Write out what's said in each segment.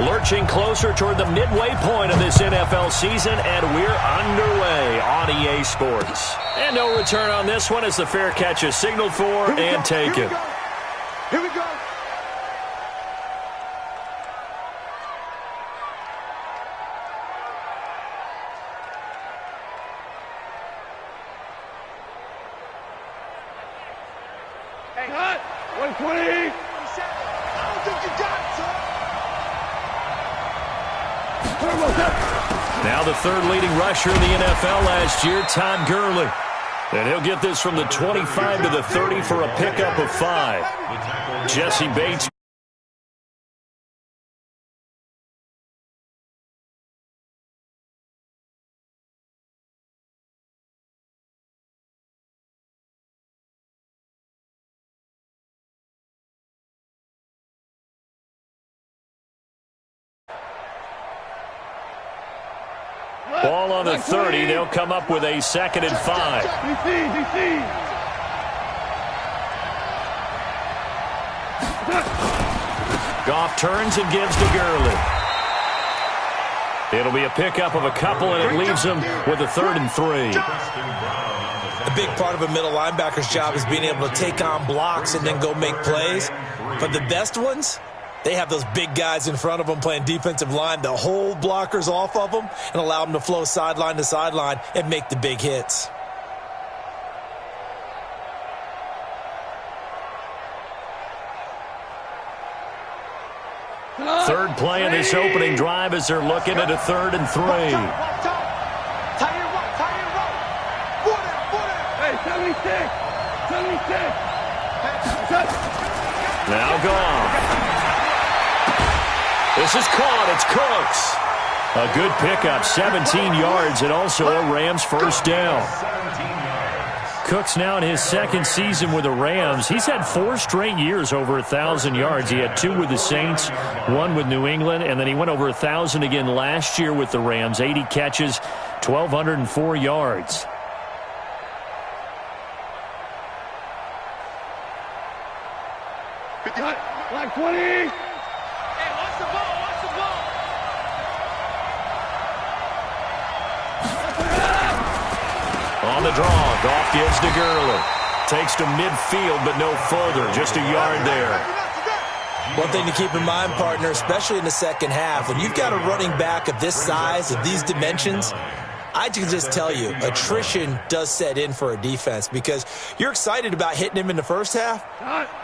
Lurching closer toward the midway point of this NFL season, and we're underway on EA Sports. And no return on this one as the fair catch is signaled for and taken. Here we go. Hey, hot. 120. I don't think you got it, son. Now the third leading rusher in the NFL last year, Todd Gurley. And he'll get this from the 25 to the 30 for a pickup of 5. Jesse Bates. Ball on the 30. They'll come up with a 2nd and 5. Goff turns and gives to Gurley. It'll be a pickup of a couple, and it leaves him with a 3rd and 3. A big part of a middle linebacker's job is being able to take on blocks and then go make plays. But the best ones, they have those big guys in front of them playing defensive line to hold blockers off of them and allow them to flow sideline to sideline and make the big hits. Third play in this opening drive as they're looking at a 3rd and 3. Now Goff. This is caught. It's Cooks. A good pickup, 17 yards, and also a Rams first down. Cooks now in his 2nd season with the Rams. He's had 4 straight years over 1,000 yards. He had 2 with the Saints, 1 with New England, and then he went over 1,000 again last year with the Rams. 80 catches, 1,204 yards. Like 20. On the draw, Goff gives to Gurley. Takes to midfield, but no further. Just a yard there. One thing to keep in mind, partner, especially in the second half, when you've got a running back of this size, of these dimensions, I can just tell you, attrition does set in for a defense because you're excited about hitting him in the first half.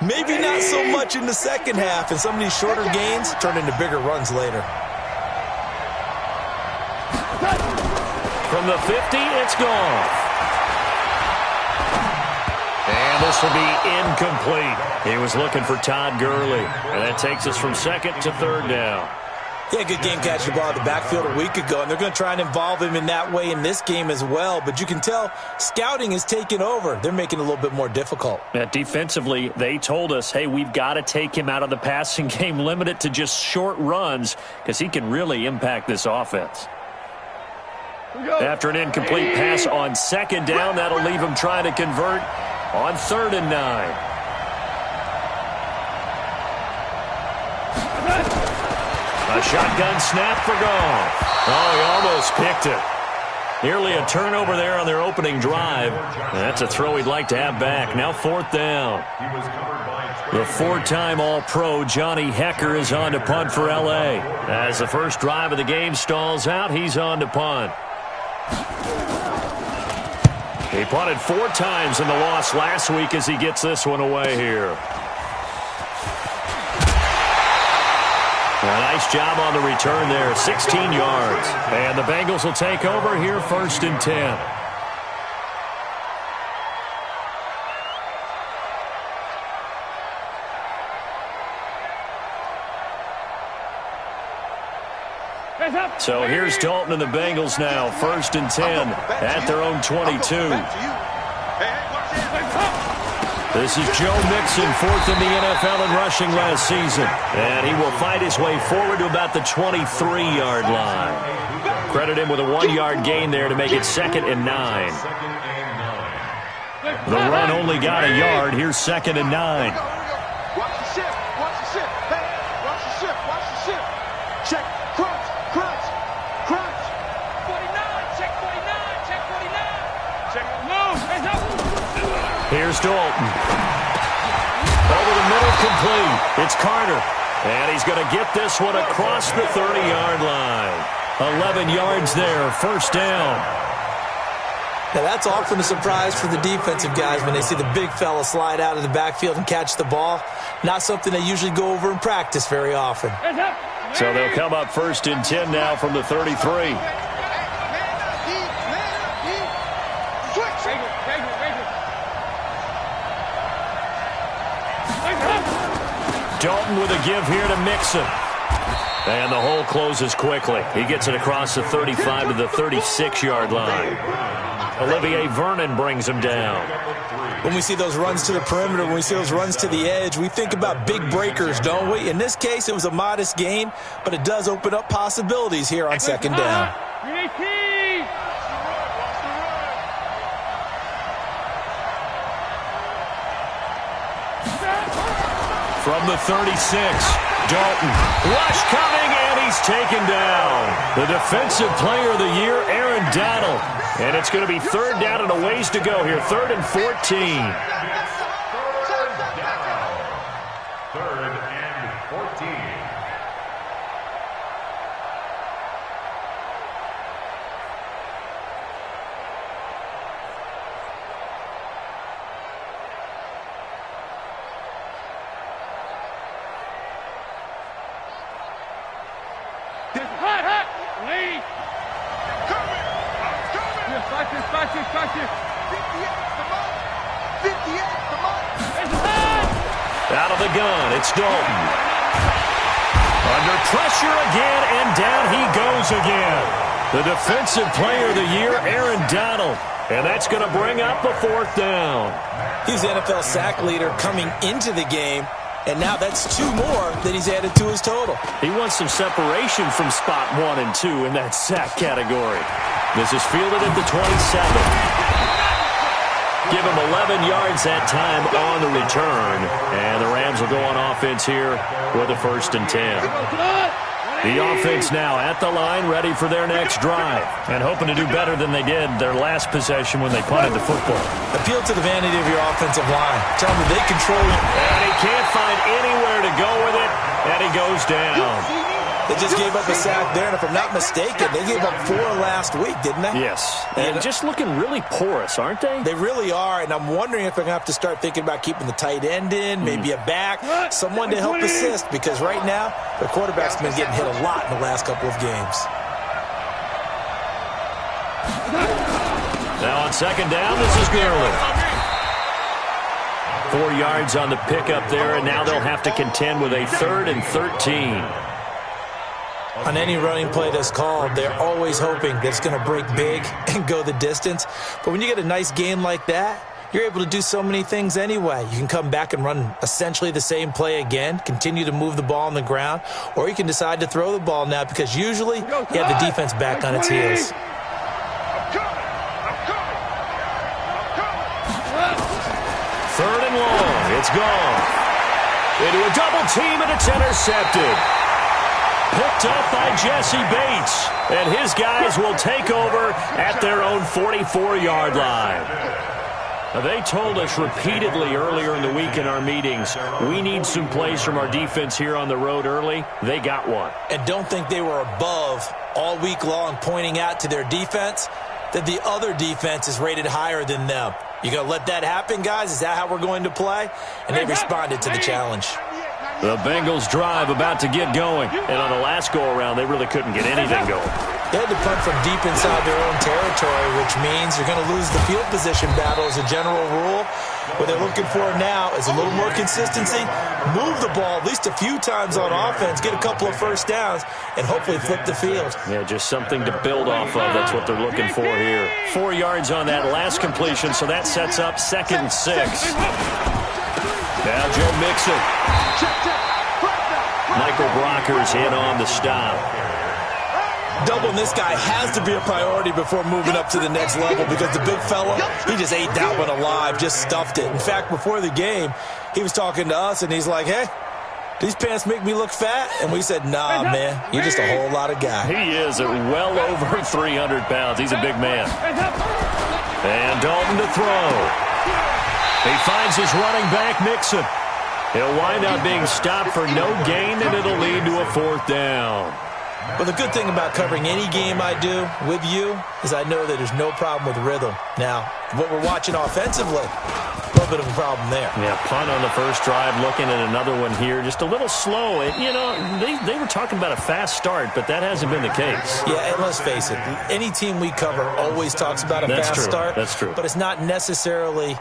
Maybe not so much in the second half, and some of these shorter gains turn into bigger runs later. From the 50, it's gone. And this will be incomplete. He was looking for Todd Gurley. And that takes us from 2nd to 3rd down. Yeah, good game catching the ball in the backfield a week ago, and they're going to try and involve him in that way in this game as well. But you can tell scouting is taking over. They're making it a little bit more difficult. Defensively, they told us, hey, we've got to take him out of the passing game, limit it to just short runs because he can really impact this offense. After an incomplete pass on 2nd down, that'll leave him trying to convert on 3rd and 9. A shotgun snap for Goff. Oh, he almost picked it. Nearly a turnover there on their opening drive. And that's a throw he'd like to have back. Now 4th down. The 4-time All-Pro Johnny Hekker is on to punt for L.A. As the first drive of the game stalls out, he's on to punt. He punted 4 times in the loss last week as he gets this one away here. A nice job on the return there, 16 yards. And the Bengals will take over here 1st and 10. So here's Dalton and the Bengals now, 1st and 10 at their own 22. This is Joe Mixon, 4th in the NFL in rushing last season. And he will fight his way forward to about the 23-yard line. Credit him with a 1-yard gain there to make it 2nd and 9. The run only got a yard. Here's 2nd and 9. Here's Dalton. Over the middle, complete. It's Carter. And he's going to get this one across the 30-yard line. 11 yards there, first down. Now, that's often a surprise for the defensive guys when they see the big fella slide out of the backfield and catch the ball. Not something they usually go over in practice very often. So they'll come up first and 10 now from the 33. Dalton with a give here to Mixon. And the hole closes quickly. He gets it across the 35 to the 36-yard line. Olivier Vernon brings him down. When we see those runs to the perimeter, when we see those runs to the edge, we think about big breakers, don't we? In this case, it was a modest gain, but it does open up possibilities here on second down. From the 36, Dalton. Rush coming, and he's taken down. The defensive player of the year, Aaron Donald. And it's going to be third down and a ways to go here. 3rd and 14. Third and 14. Out of the gun, it's Dalton. Under pressure again, and down he goes again. The defensive player of the year, Aaron Donald. And that's going to bring up a 4th down. He's the NFL sack leader coming into the game, and now that's 2 more that he's added to his total. He wants some separation from spot 1 and 2 in that sack category. This is fielded at the 27. Give him 11 yards that time on the return. And the Rams will go on offense here with a 1st and 10. The offense now at the line, ready for their next drive. And hoping to do better than they did their last possession when they punted the football. Appeal to the vanity of your offensive line. Tell them that they control you. And he can't find anywhere to go with it. And he goes down. They just gave up a sack there, and if I'm not mistaken, they gave up 4 last week, didn't they? Yes. And just looking really porous, aren't they? They really are, and I'm wondering if they're going to have to start thinking about keeping the tight end in, maybe a back, someone to help assist, because right now, their quarterback's been getting hit a lot in the last couple of games. Now on second down, this is Gurley. 4 yards on the pickup there, and now they'll have to contend with a 3rd and 13. On any running play that's called, they're always hoping that it's going to break big and go the distance. But when you get a nice game like that, you're able to do so many things anyway. You can come back and run essentially the same play again, continue to move the ball on the ground, or you can decide to throw the ball now because usually you have the defense back on its heels. Third and long. It's gone. Into a double team, and it's intercepted. Picked up by Jesse Bates. And his guys will take over at their own 44-yard line. Now, they told us repeatedly earlier in the week in our meetings, we need some plays from our defense here on the road early. They got one. And don't think they were above all week long pointing out to their defense that the other defense is rated higher than them. You going to let that happen, guys? Is that how we're going to play? And they responded to the challenge. The Bengals drive about to get going. And on the last go-around, they really couldn't get anything going. They had to punt from deep inside their own territory, which means you're going to lose the field position battle as a general rule. What they're looking for now is a little more consistency, move the ball at least a few times on offense, get a couple of first downs, and hopefully flip the field. Yeah, just something to build off of. That's what they're looking for here. 4 yards on that last completion, so that sets up 2nd and 6. Now Joe Mixon. Michael Brockers in on the stop. Doubling this guy has to be a priority before moving up to the next level because the big fella, he just ate that one alive, just stuffed it. In fact, before the game, he was talking to us, and he's like, hey, these pants make me look fat? And we said, nah, man, you're just a whole lot of guy. He is at well over 300 pounds. He's a big man. And Dalton to throw. He finds his running back, Mixon. He'll wind up being stopped for no gain, and it'll lead to a 4th down. Well, the good thing about covering any game I do with you is I know that there's no problem with rhythm. Now, what we're watching offensively, a little bit of a problem there. Yeah, punt on the first drive, looking at another one here. Just a little slow. You know, they were talking about a fast start, but that hasn't been the case. Yeah, and let's face it, any team we cover always talks about a fast start. That's true. But it's not necessarily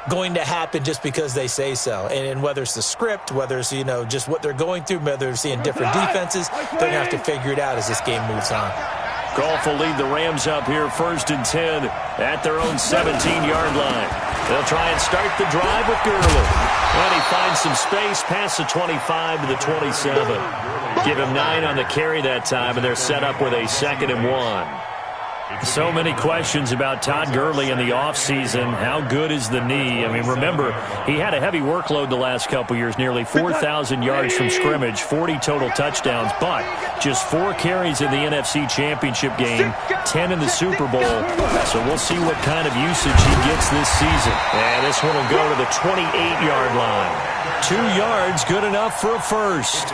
going to happen just because they say so. And whether it's the script, whether it's, you know, just what they're going through, whether they're seeing different defenses, they're going to have to figure it out as this game moves on. Goff will lead the Rams up here 1st and 10 at their own 17-yard line. They'll try and start the drive with Gurley. And he finds some space past the 25 to the 27. Give him 9 on the carry that time, and they're set up with a 2nd and 1. So many questions about Todd Gurley in the offseason. How good is the knee? I mean, remember, he had a heavy workload the last couple years, nearly 4,000 yards from scrimmage, 40 total touchdowns, but just 4 carries in the NFC Championship game, 10 in the Super Bowl. So we'll see what kind of usage he gets this season. And this one will go to the 28-yard line. 2 yards, good enough for a first.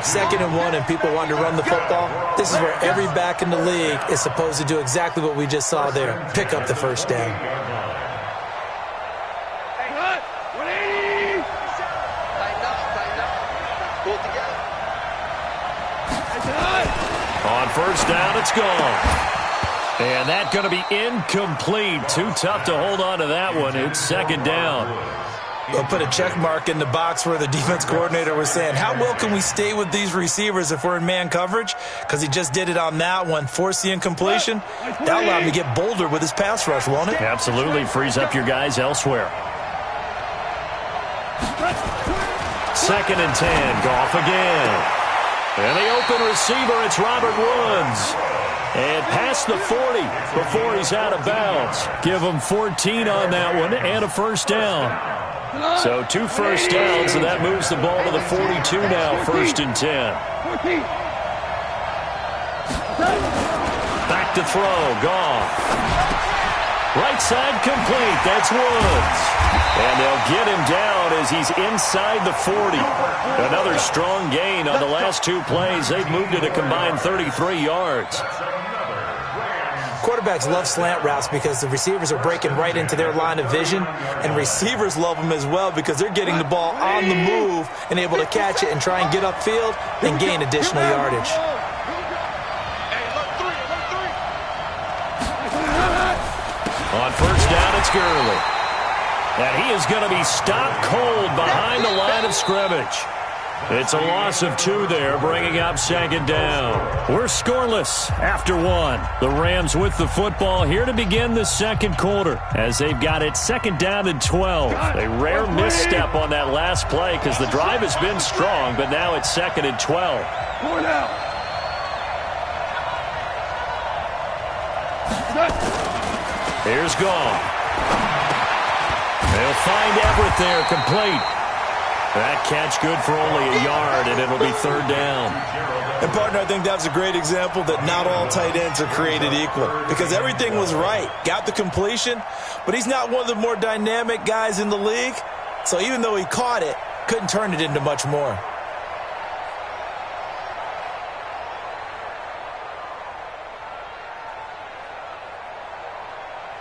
2nd and 1, and people want to run the football. This is where every back in the league is supposed to do exactly what we just saw there. Pick up the first down. Hey, 180. Tighten up. Pull it together. On first down, it's gone. And that's going to be incomplete. Too tough to hold on to that one. It's 2nd down. We'll put a check mark in the box where the defense coordinator was saying, how well can we stay with these receivers if we're in man coverage? Because he just did it on that one. Force the incompletion. That allowed him to get bolder with his pass rush, won't it? Absolutely. Frees up your guys elsewhere. 2nd and 10. Goff again. And the open receiver, it's Robert Woods. And past the 40 before he's out of bounds. Give him 14 on that one and a first down. So 2 first downs, and that moves the ball to the 42 now, 1st and 10. Back to throw, Goff. Right side complete, that's Woods. And they'll get him down as he's inside the 40. Another strong gain on the last 2 plays. They've moved it a combined 33 yards. Quarterbacks love slant routes because the receivers are breaking right into their line of vision, and receivers love them as well because they're getting the ball on the move and able to catch it and try and get upfield and gain additional yardage. On first down, it's Gurley. And he is going to be stopped cold behind the line of scrimmage. It's a loss of 2 there, bringing up 2nd down. We're scoreless after 1. The Rams with the football here to begin the 2nd quarter as they've got it 2nd down and 12. A rare misstep on that last play because the drive has been strong, but now it's 2nd and 12. Here's Goff. They'll find Everett there, complete. That catch good for only a yard, and it'll be 3rd down. And, partner, I think that was a great example that not all tight ends are created equal because everything was right. Got the completion, but he's not one of the more dynamic guys in the league. So even though he caught it, couldn't turn it into much more.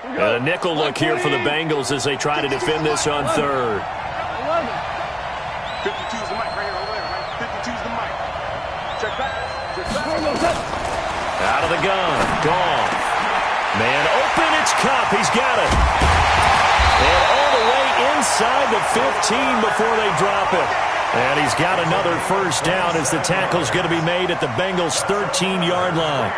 And a nickel look here for the Bengals as they try to defend this on 3rd. 52's the mic right here over there, right? 52's the mic. Check back. Out of the gun. Goff. Man open. It's Kupp. He's got it. And all the way inside the 15 before they drop it. And he's got another first down as the tackle's going to be made at the Bengals' 13-yard line.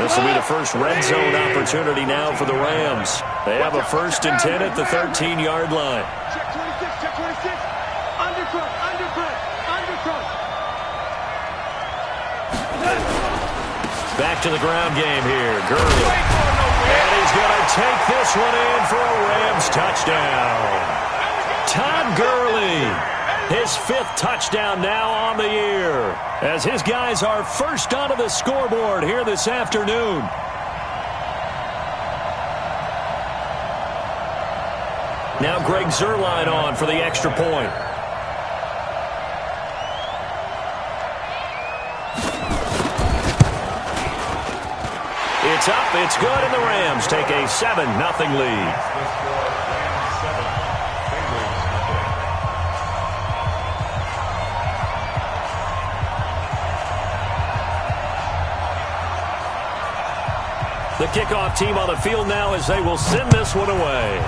This will be the first red zone opportunity now for the Rams. They have a 1st and 10 at the 13-yard line. Check 26, check 26. Undercut. Back to the ground game here. Gurley. And he's going to take this one in for a Rams touchdown. Todd Gurley. His 5th touchdown now on the year as his guys are first onto the scoreboard here this afternoon. Now Greg Zuerlein on for the extra point. It's up, it's good, and the Rams take a 7-0 lead. The kickoff team on the field now as they will send this one away.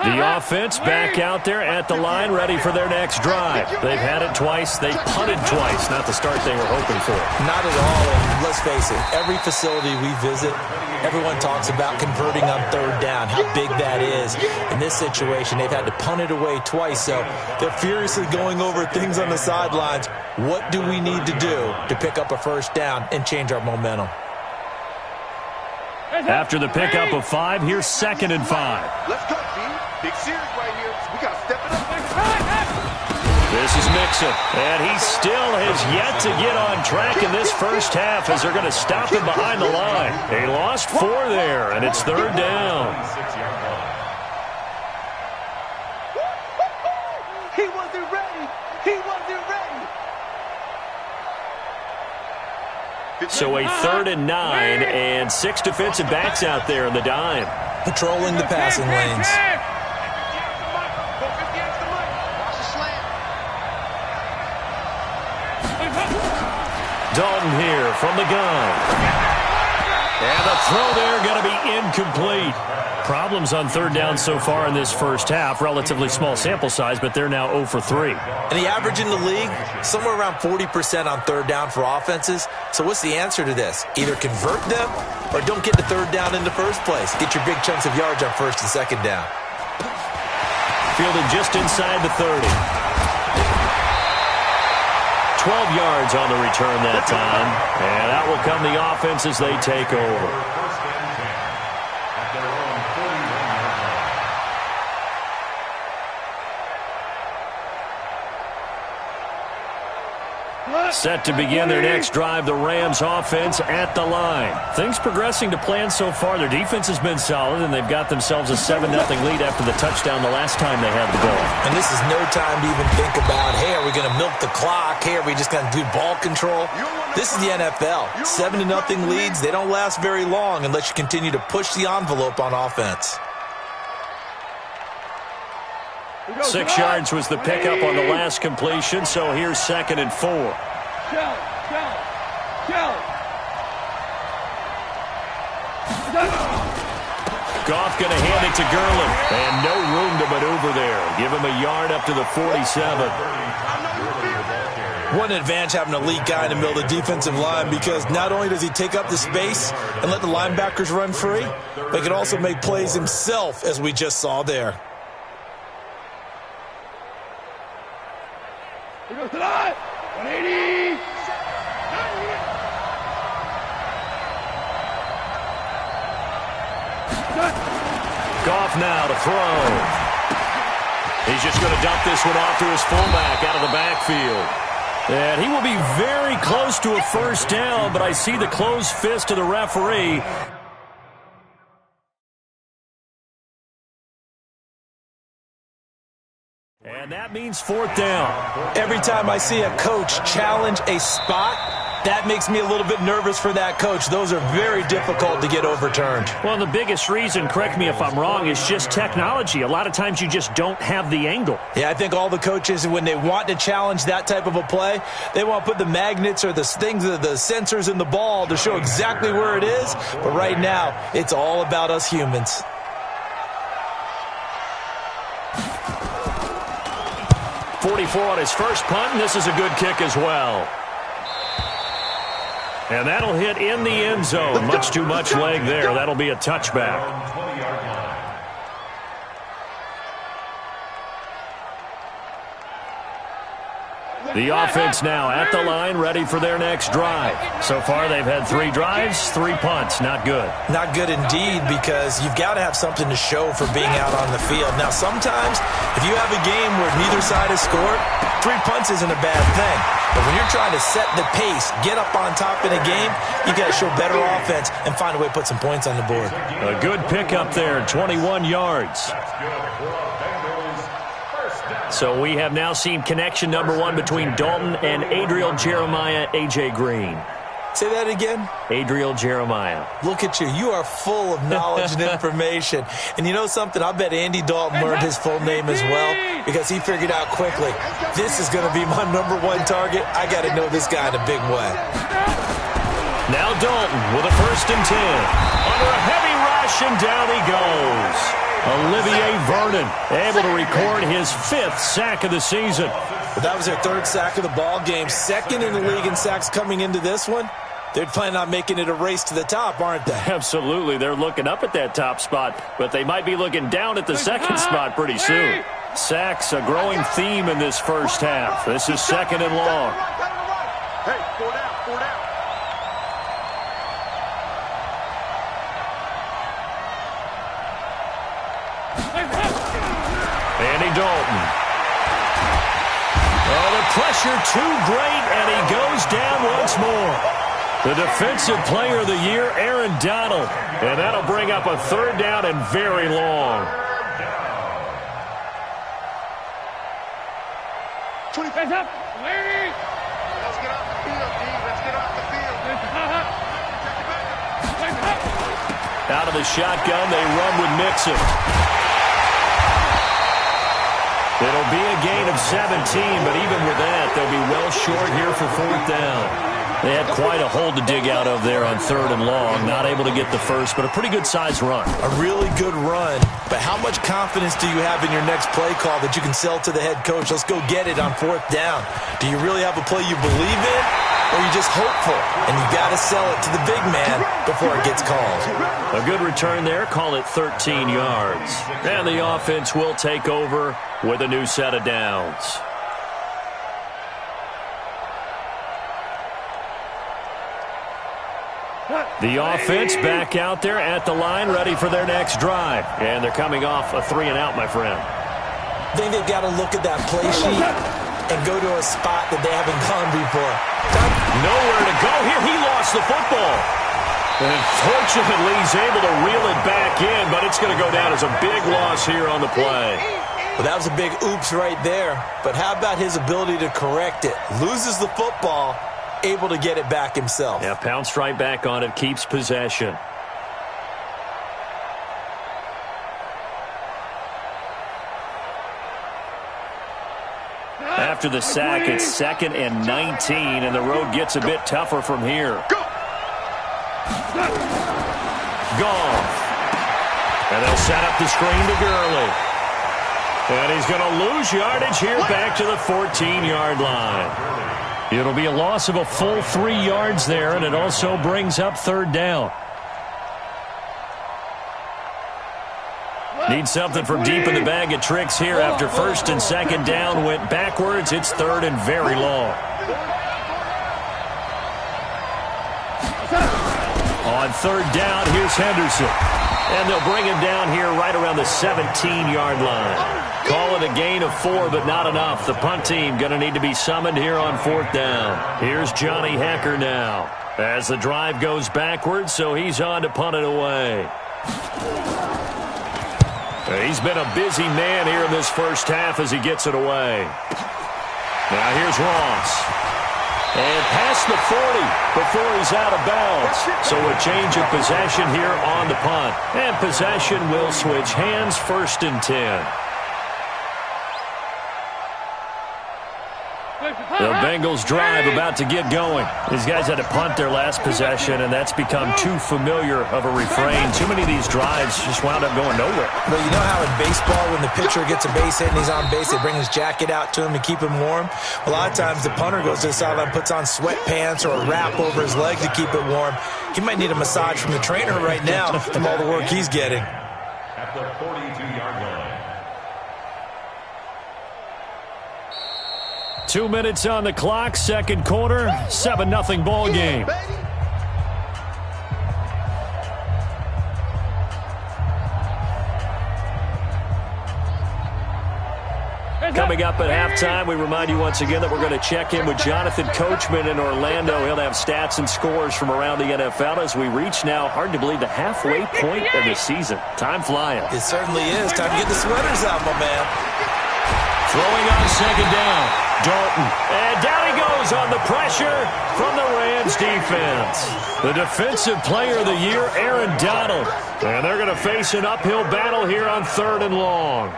The offense back out there at the line, ready for their next drive. They've had it twice. They punted twice. Not the start they were hoping for. Not at all. And let's face it, every facility we visit, everyone talks about converting on third down, how big that is. In this situation, they've had to punt it away twice, so they're furiously going over things on the sidelines. What do we need to do to pick up a first down and change our momentum? After the pickup of 5, here's 2nd and 5. Let's go, B. Big series right here. We got to step it up. This is Mixon, and he still has yet to get on track in this first half as they're going to stop him behind the line. They lost 4 there, and it's 3rd down. He wasn't ready. He wasn't ready. So a 3rd and 9, and 6 defensive backs out there in the dime. Patrolling the passing lanes. Dalton here from the gun. And the throw there going to be incomplete. Problems on 3rd down so far in this first half. Relatively small sample size, but they're now 0 for 3. And the average in the league, somewhere around 40% on 3rd down for offenses. So what's the answer to this? Either convert them or don't get to 3rd down in the first place. Get your big chunks of yards on 1st and 2nd down. Fielded just inside the 30. 12 yards on the return that time. And out will come the offense as they take over. Set to begin their next drive, the Rams offense at the line. Things progressing to plan so far. Their defense has been solid, and they've got themselves a 7-0 lead after the touchdown the last time they had the ball. And this is no time to even think about, hey, are we going to milk the clock? Hey, are we just going to do ball control? This is the NFL. 7-0 leads, they don't last very long unless you continue to push the envelope on offense. 6 yards was the pickup on the last completion, so here's 2nd and 4. Goff going to hand it to Gurley, and no room to maneuver there. Give him a yard up to the 47. What an advantage having a elite guy in the middle of the defensive line, because not only does he take up the space and let the linebackers run free, but he can also make plays himself, as we just saw there. Here goes tonight. 180. Goff now to throw. He's just going to dump this one off to his fullback out of the backfield. And he will be very close to a first down, but I see the closed fist of the referee. And that means 4th down. Every time I see a coach challenge a spot, that makes me a little bit nervous for that coach. Those are very difficult to get overturned. Well, the biggest reason, correct me if I'm wrong, is just technology. A lot of times you just don't have the angle. Yeah, I think all the coaches, when they want to challenge that type of a play, they want to put the magnets or the things, the sensors in the ball to show exactly where it is. But right now, it's all about us humans. .44 on his first punt, and this is a good kick as well. And that'll hit in the end zone. Much too much leg there. That'll be a touchback. The offense now at the line, ready for their next drive. So far, they've had 3 drives, 3 punts. Not good. Not good indeed, because you've got to have something to show for being out on the field. Now, sometimes, if you have a game where neither side has scored, 3 punts isn't a bad thing. But when you're trying to set the pace, get up on top in a game, you've got to show better offense and find a way to put some points on the board. A good pickup there, 21 yards. So we have now seen connection number 1 between Dalton and Adriel Jeremiah, A.J. Green. Say that again? Adriel Jeremiah. Look at you. You are full of knowledge and information. And you know something? I bet Andy Dalton learned his full name as well, because he figured out quickly, this is going to be my number 1 target. I got to know this guy in a big way. Now Dalton with a 1st and 10. Under a heavy rush, and down he goes. Olivier Vernon able to record his 5th sack of the season. But that was their 3rd sack of the ball game. 2nd in the league in sacks coming into this one. They're planning on making it a race to the top, aren't they? Absolutely. They're looking up at that top spot, but they might be looking down at the 2nd spot pretty soon. Sacks, a growing theme in this first half. This is 2nd and long. Hey, 4 down, 4 down. Andy Dalton. Oh, the pressure too great, and he goes down once more. The Defensive Player of the Year, Aaron Donald. And that'll bring up a 3rd down and very long. 25 up. Let's get off the field, D. Let's get off the field. Out of the shotgun, they run with Mixon. It'll be a gain of 17, but even with that, they'll be well short here for 4th down. They had quite a hole to dig out of there on 3rd and long. Not able to get the first, but a pretty good-sized run. A really good run. But how much confidence do you have in your next play call that you can sell to the head coach? Let's go get it on 4th down. Do you really have a play you believe in, or are you just hopeful? And you got to sell it to the big man before it gets called. A good return there. Call it 13 yards. And the offense will take over with a new set of downs. The offense back out there at the line, ready for their next drive. And they're coming off a 3-and-out, my friend. I think they've got to look at that play sheet and go to a spot that they haven't gone before. Nowhere to go here. He lost the football. And fortunately, he's able to reel it back in, but it's going to go down as a big loss here on the play. Well, that was a big oops right there. But how about his ability to correct it? Loses the football, able to get it back himself. Yeah, pounced right back on it, keeps possession. After the sack, it's 2nd and 19, and the road gets a bit tougher from here. Goff. And they'll set up the screen to Gurley. And he's going to lose yardage here back to the 14-yard line. It'll be a loss of a full 3 yards there, and it also brings up 3rd down. Need something from deep in the bag of tricks here after 1st and 2nd down went backwards. It's 3rd and very long. On 3rd down, here's Henderson. And they'll bring him down here right around the 17-yard line. Call it a gain of 4, but not enough. The punt team going to need to be summoned here on 4th down. Here's Johnny Hekker now as the drive goes backwards, so he's on to punt it away. He's been a busy man here in this first half as he gets it away. Now here's Ross. And past the 40 before he's out of bounds. So a change of possession here on the punt. And possession will switch hands, 1st and 10. The Bengals drive about to get going. These guys had to punt their last possession, and that's become too familiar of a refrain. Too many of these drives just wound up going nowhere. But you know how in baseball, when the pitcher gets a base hit and he's on base, they bring his jacket out to him to keep him warm? A lot of times the punter goes to the sideline, puts on sweatpants or a wrap over his leg to keep it warm. He might need a massage from the trainer right now from all the work he's getting. At the 42-yard line. 2 minutes on the clock, second quarter, 7-0 ball game. Coming up at halftime, we remind you once again that we're going to check in with Jonathan Coachman in Orlando. He'll have stats and scores from around the NFL as we reach now, hard to believe, the halfway point of the season. Time flying. It certainly is. Time to get the sweaters out, my man. Throwing on second down, Dalton. And down he goes on the pressure from the Rams defense. The defensive player of the year, Aaron Donald. And they're going to face an uphill battle here on 3rd and long.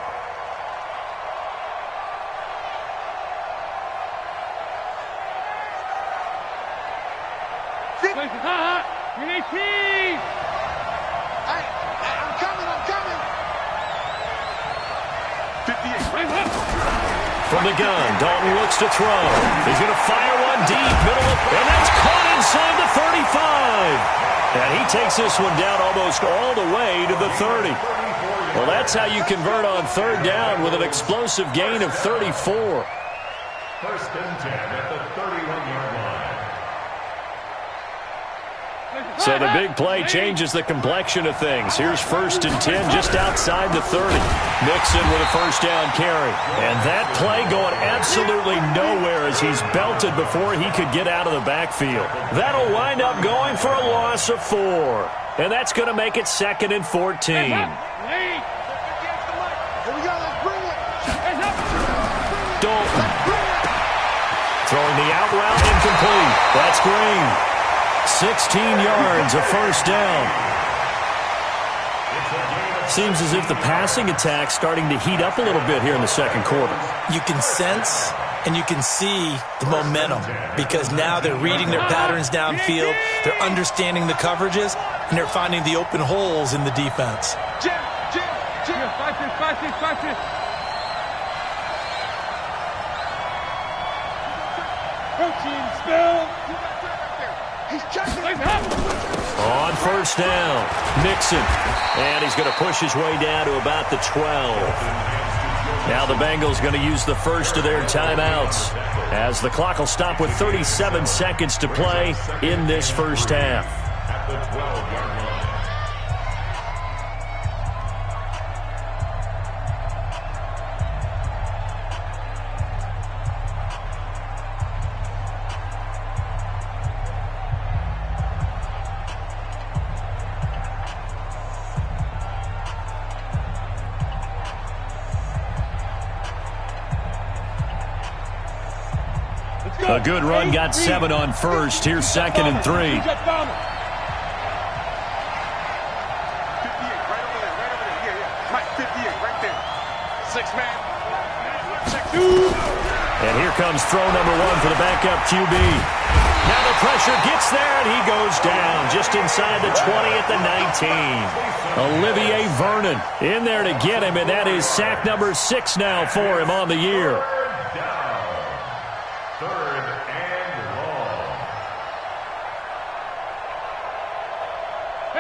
From the gun, Dalton looks to throw. He's going to fire one deep, middle of, and that's caught inside the 35. And he takes this one down almost all the way to the 30. Well, that's how you convert on 3rd down with an explosive gain of 34. 1st and 10 at the 31-yard line. So the big play changes the complexion of things. Here's 1st and 10 just outside the 30. Mixon with a 1st down carry. And that play going absolutely nowhere as he's belted before he could get out of the backfield. That'll wind up going for a loss of 4. And that's going to make it 2nd and 14. Dalton. Throwing the out route incomplete. That's Green. 16 yards, a 1st down. Seems as if the passing attack's starting to heat up a little bit here in the 2nd quarter. You can sense and you can see the momentum because now they're reading their patterns downfield, they're understanding the coverages, and they're finding the open holes in the defense. On 1st down, Mixon. And he's going to push his way down to about the 12. Now the Bengals going to use the first of their timeouts as the clock will stop with 37 seconds to play in this 1st half. At the 12-yard line. A good run, got 7 on 1st. Here's 2nd and 3. 58, right over there, right over there. Yeah. Right, 58, right there. 6-man. Check 2. And here comes throw number 1 for the backup QB. Now the pressure gets there, and he goes down just inside the 20 at the 19. Olivier Vernon in there to get him, and that is sack number 6 now for him on the year.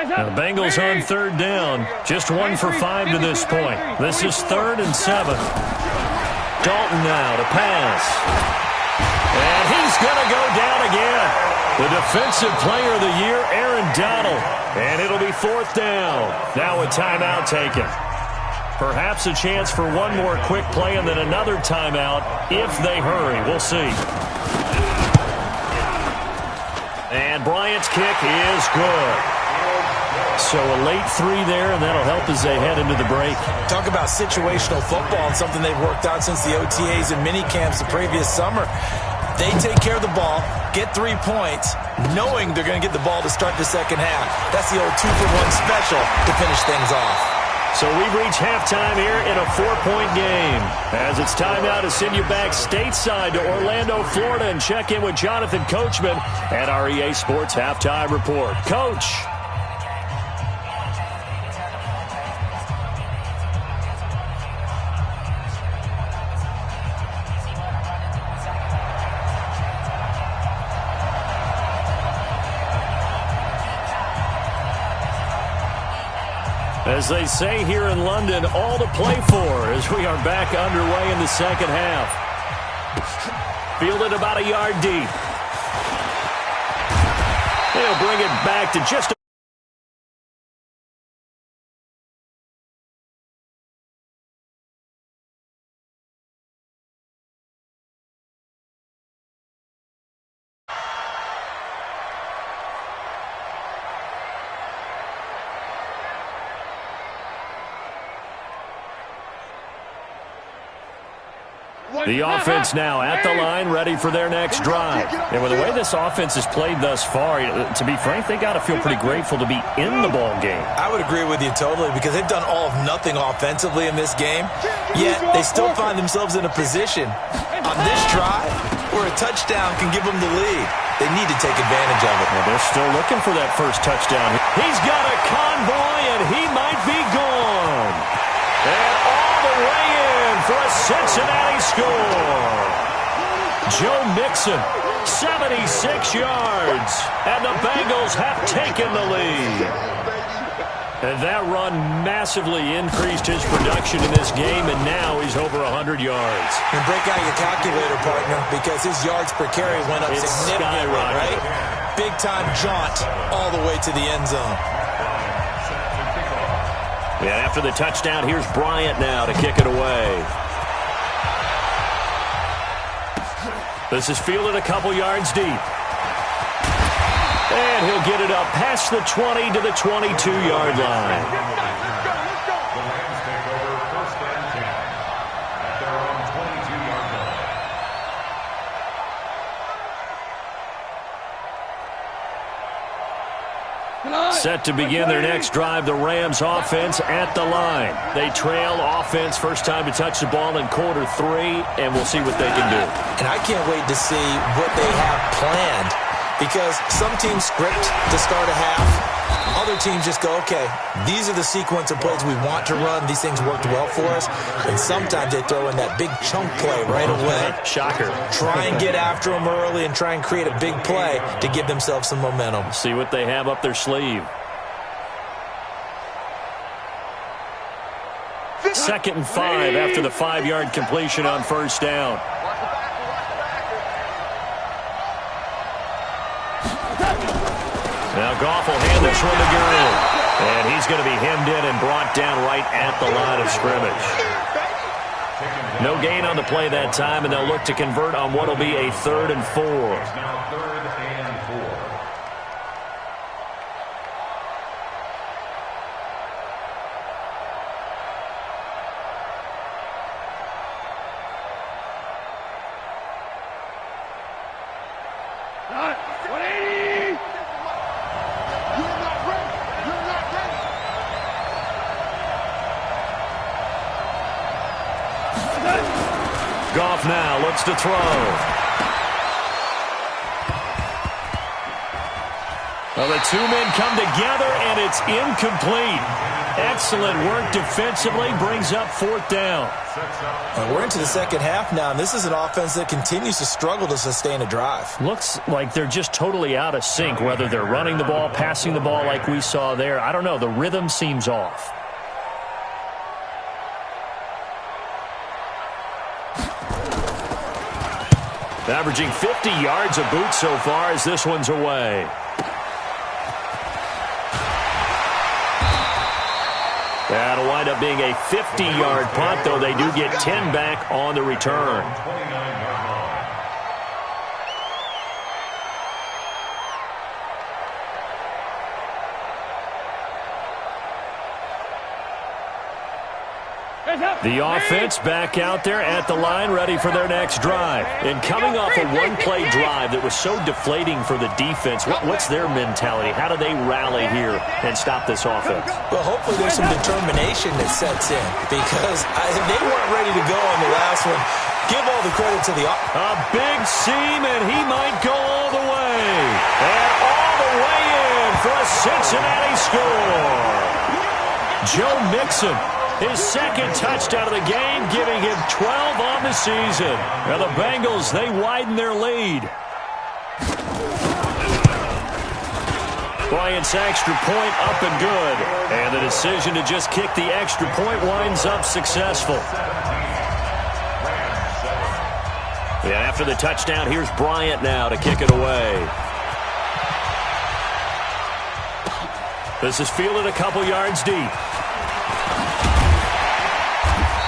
Now the Bengals on 3rd down. Just 1 for 5 to this point. This is 3rd and 7. Dalton now to pass. And he's going to go down again. The defensive player of the year, Aaron Donald. And it'll be 4th down. Now a timeout taken. Perhaps a chance for one more quick play and then another timeout if they hurry. We'll see. And Bryant's kick is good. So a late 3 there, and that'll help as they head into the break. Talk about situational football and something they've worked on since the OTAs and mini camps the previous summer. They take care of the ball, get 3 points, knowing they're going to get the ball to start the 2nd half. That's the old 2-for-1 special to finish things off. So we've reached halftime here in a 4-point game. As it's time now to send you back stateside to Orlando, Florida, and check in with Jonathan Coachman at our EA Sports Halftime Report. Coach. As they say here in London, all to play for as we are back underway in the 2nd half. Fielded about a yard deep. They'll bring it back to just the offense now at the line, ready for their next drive. And with the way this offense has played thus far, to be frank, they got to feel pretty grateful to be in the ball game. I would agree with you totally because they've done all of nothing offensively in this game, yet they still find themselves in a position on this drive where a touchdown can give them the lead. They need to take advantage of it. Well, they're still looking for that first touchdown. He's got a convoy, and he might be gone. And all the way in for a Cincinnati score. Joe Mixon, 76 yards, and the Bengals have taken the lead. And that run massively increased his production in this game, and now he's over 100 yards. And break out your calculator, partner, because his yards per carry went up significantly, right? Big-time jaunt all the way to the end zone. And after the touchdown, here's Bryant now to kick it away. This is fielded a couple yards deep. And he'll get it up past the 20 to the 22-yard line. The Rams take over first and 10 at their own 22-yard line. Set to begin their next drive, the Rams offense at the line. They trail offense, first time to touch the ball in quarter 3, and we'll see what they can do. And I can't wait to see what they have planned, because some teams script to start a half. Other teams just go, okay, these are the sequence of plays we want to run. These things worked well for us. And sometimes they throw in that big chunk play right away. Shocker. Try and get after them early and try and create a big play to give themselves some momentum. See what they have up their sleeve. 2nd and 5 after the 5-yard completion on first down. Now Goff will hand this one to Gurley. And he's going to be hemmed in and brought down right at the line of scrimmage. No gain on the play that time, and they'll look to convert on what will be a 3rd and 4. Now 3rd and 4. Goff now looks to throw. Well, the two men come together, and it's incomplete. Excellent work defensively, brings up 4th down. We're into the second half now, and this is an offense that continues to struggle to sustain a drive. Looks like they're just totally out of sync, whether they're running the ball, passing the ball like we saw there. I don't know. The rhythm seems off. Averaging 50 yards a boot so far as this one's away. That'll wind up being a 50-yard punt, though they do get 10 back on the return. 29-yard line. The offense back out there at the line, ready for their next drive. And coming off a one-play drive that was so deflating for the defense, what's their mentality? How do they rally here and stop this offense? Well, hopefully there's some determination that sets in, because they weren't ready to go on the last one. Give all the credit to the offense. A big seam, and he might go all the way. And all the way in for a Cincinnati score. Joe Mixon, his 2nd touchdown of the game, giving him 12 on the season. Now the Bengals, they widen their lead. Bryant's extra point up and good. And the decision to just kick the extra point winds up successful. And after the touchdown, here's Bryant now to kick it away. This is fielded a couple yards deep.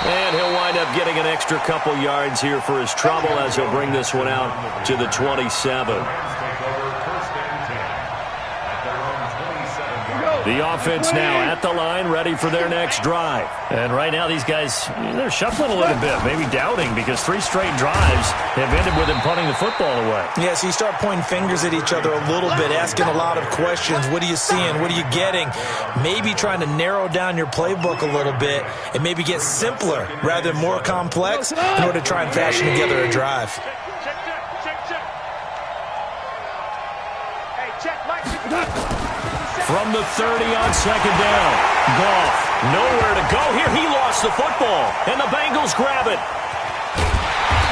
And he'll wind up getting an extra couple yards here for his trouble as he'll bring this one out to the 27. The offense now at the line, ready for their next drive. And right now these guys, they're shuffling a little bit, maybe doubting, because 3 straight drives have ended with him punting the football away. Yeah, so you start pointing fingers at each other a little bit, asking a lot of questions. What are you seeing? What are you getting? Maybe trying to narrow down your playbook a little bit and maybe get simpler rather than more complex in order to try and fashion together a drive. From the 30 on second down. Goff, nowhere to go here. He lost the football, and the Bengals grab it.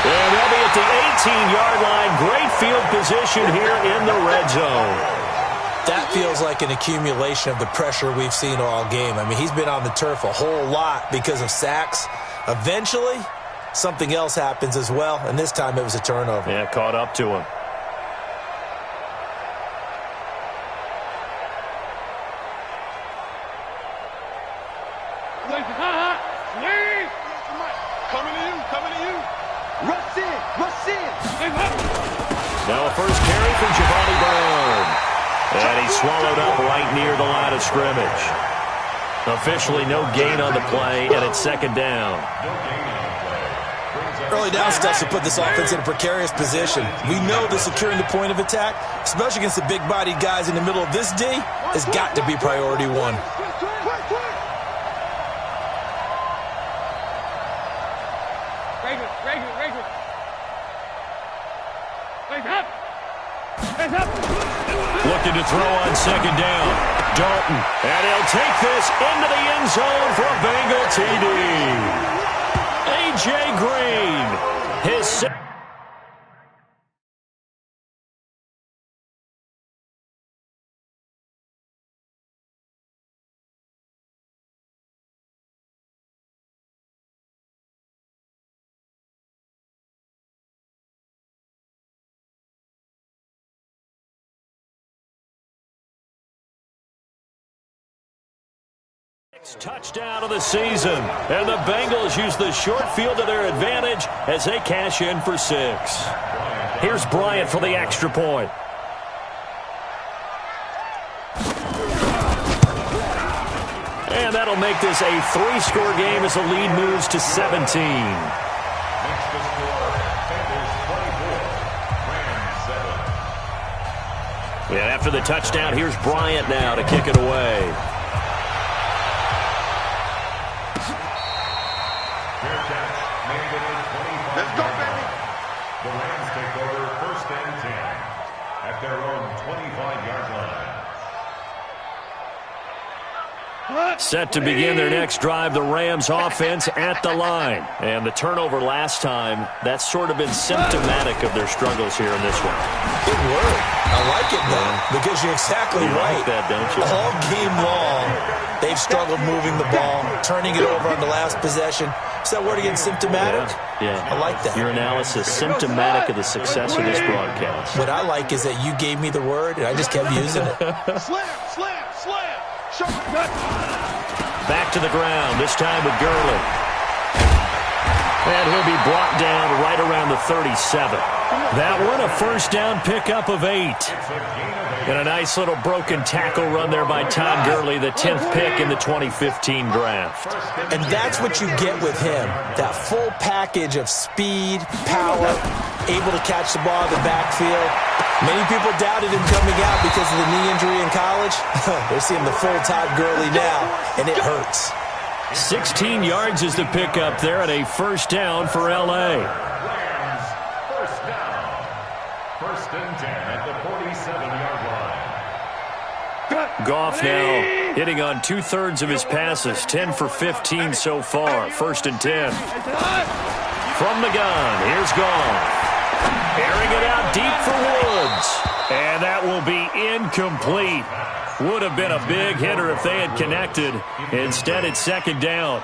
And they'll be at the 18-yard line. Great field position here in the red zone. That feels like an accumulation of the pressure we've seen all game. I mean, he's been on the turf a whole lot because of sacks. Eventually, something else happens as well, and this time it was a turnover. Yeah, caught up to him. Now a first carry from Giovanni Brown. And he's swallowed up right near the line of scrimmage. Officially no gain on the play, and it's second down. Early down stuff to put this offense in a precarious position. We know that securing the point of attack, especially against the big-bodied guys in the middle of this D, has got to be priority one. Looking to throw on second down. Dalton. And he'll take this into the end zone for a Bengal TD. A.J. Green. His touchdown of the season, and the Bengals use the short field to their advantage as they cash in for 6. Here's Bryant for the extra point. And that'll make this a 3-score game as the lead moves to 17. And after the touchdown, here's Bryant now to kick it away. Let's go, baby. The Rams take over first and 10 at their own 25-yard line. Set to begin their next drive, the Rams offense at the line. And the turnover last time, that's sort of been symptomatic of their struggles here in this one. Good word. I like it, though, because you're exactly right. You like that, don't you? All game long, they've struggled moving the ball, turning it over on the last possession. Is that word again, symptomatic? Yeah. I like that. Your analysis, symptomatic of the success of this broadcast. What I like is that you gave me the word, and I just kept using it. Slam, slam, slam. Back to the ground, this time with Gurley. And he'll be brought down right around the 37. That one, a first down pickup of 8. And a nice little broken tackle run there by Todd Gurley, the 10th pick in the 2015 draft. And that's what you get with him, that full package of speed, power, able to catch the ball in the backfield. Many people doubted him coming out because of the knee injury in college. They're seeing the full Todd Gurley now, and it hurts. 16 yards is the pickup there, and a first down for L.A. Rams first down. First and 10 at the 47-yard line. Goff now hitting on 2/3 of his passes, 10 for 15 so far. First and 10. From the gun, here's Goff. Airing it out deep for Woods. And that will be incomplete. Would have been a big hitter if they had connected. Instead, it's second down.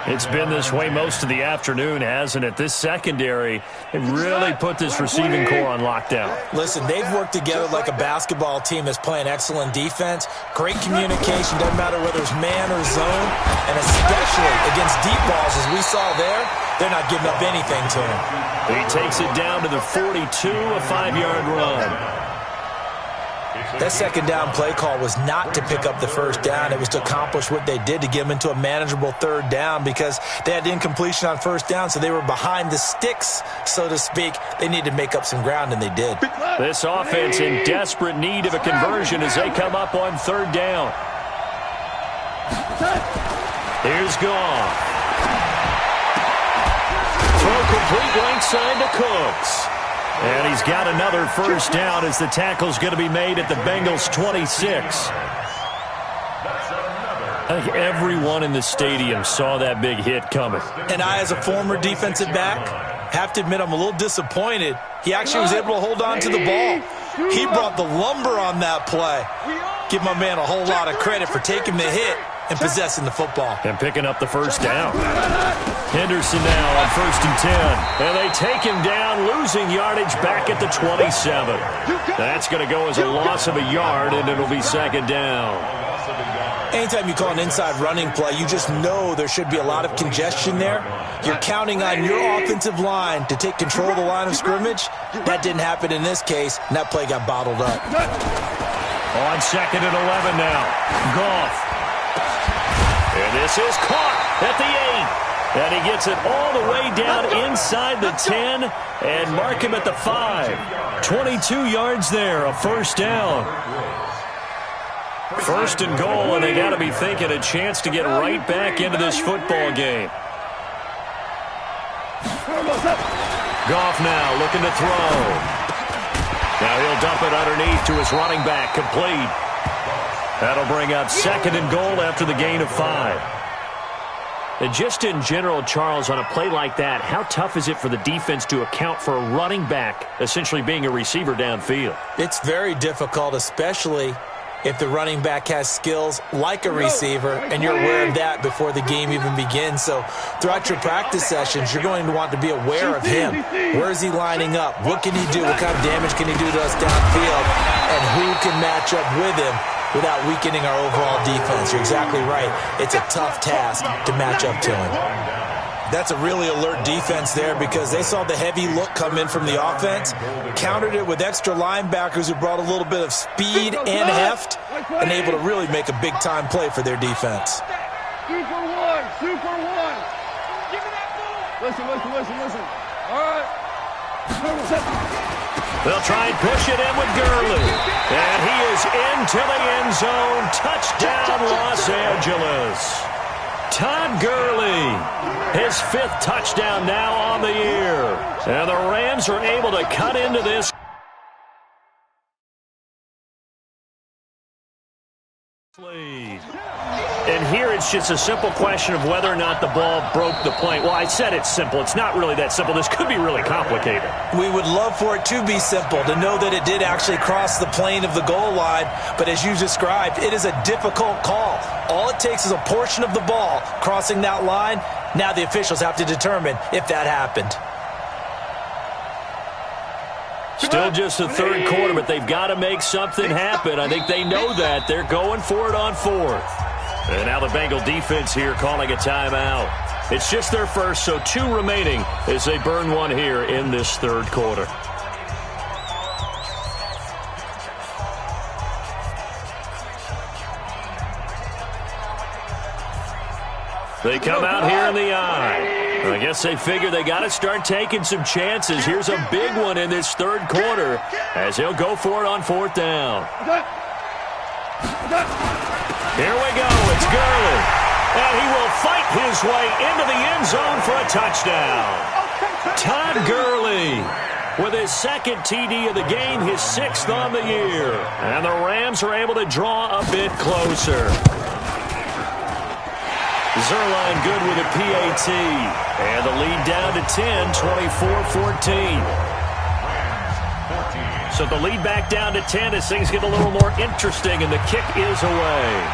It's been this way most of the afternoon, hasn't it? This secondary, it really put this receiving core on lockdown. Listen, they've worked together like a basketball team that's playing excellent defense. Great communication, doesn't matter whether it's man or zone. And especially against deep balls, as we saw there, they're not giving up anything to him. He takes it down to the 42, a 5-yard run. That second down play call was not to pick up the first down. It was to accomplish what they did, to get them into a manageable third down, because they had incompletion on first down, so they were behind the sticks, so to speak. They needed to make up some ground, and they did. This offense in desperate need of a conversion as they come up on third down. Here's Goff. Throw complete right side to Cooks. And he's got another first down as the tackle's going to be made at the Bengals' 26. I think everyone in the stadium saw that big hit coming. And I, as a former defensive back, have to admit I'm a little disappointed. He actually was able to hold on to the ball. He brought the lumber on that play. Give my man a whole lot of credit for taking the hit and possessing the football. And picking up the first down. Henderson now on 1st and 10. And they take him down, losing yardage back at the 27. That's going to go as a loss of a yard, and it'll be second down. Anytime you call an inside running play, you just know there should be a lot of congestion there. You're counting on your offensive line to take control of the line of scrimmage. That didn't happen in this case, and that play got bottled up. On 2nd and 11 now. Goff. And this is caught at the 8. And he gets it all the way down inside the 10 and mark him at the 5. 22 yards there, a first down. First and goal, and they got to be thinking a chance to get right back into this football game. Goff now looking to throw. Now he'll dump it underneath to his running back, complete. That'll bring up 2nd and goal after the gain of 5. And just in general, Charles, on a play like that, how tough is it for the defense to account for a running back essentially being a receiver downfield? It's very difficult, especially if the running back has skills like a receiver, and you're aware of that before the game even begins. So throughout your practice sessions, you're going to want to be aware of him. Where is he lining up? What can he do? What kind of damage can he do to us downfield? And who can match up with him without weakening our overall defense? You're exactly right. It's a tough task to match up to him. That's a really alert defense there, because they saw the heavy look come in from the offense, countered it with extra linebackers who brought a little bit of speed and heft, and able to really make a big-time play for their defense. Super one. Give me that ball. Listen. All right. They'll try and push it in with Gurley. And he is into the end zone. Touchdown, Los Angeles. Todd Gurley, his 5th touchdown now on the year. And the Rams are able to cut into this lead. And here it's just a simple question of whether or not the ball broke the plane. Well, I said it's simple. It's not really that simple. This could be really complicated. We would love for it to be simple, to know that it did actually cross the plane of the goal line. But as you described, it is a difficult call. All it takes is a portion of the ball crossing that line. Now the officials have to determine if that happened. Still just the 3rd quarter, but they've got to make something happen. I think they know that. They're going for it on 4th. And now the Bengal defense here calling a timeout. It's just their first, so 2 remaining as they burn one here in this 3rd quarter. They come out here in the eye. I guess they figure they got to start taking some chances. Here's a big one in this 3rd quarter as he'll go for it on 4th down. Here we go. It's Gurley. And he will fight his way into the end zone for a touchdown. Todd Gurley with his 2nd TD of the game, his 6th on the year. And the Rams are able to draw a bit closer. Zerline good with a PAT. And the lead down to 10, 24-14. So the lead back down to 10 as things get a little more interesting, and the kick is away.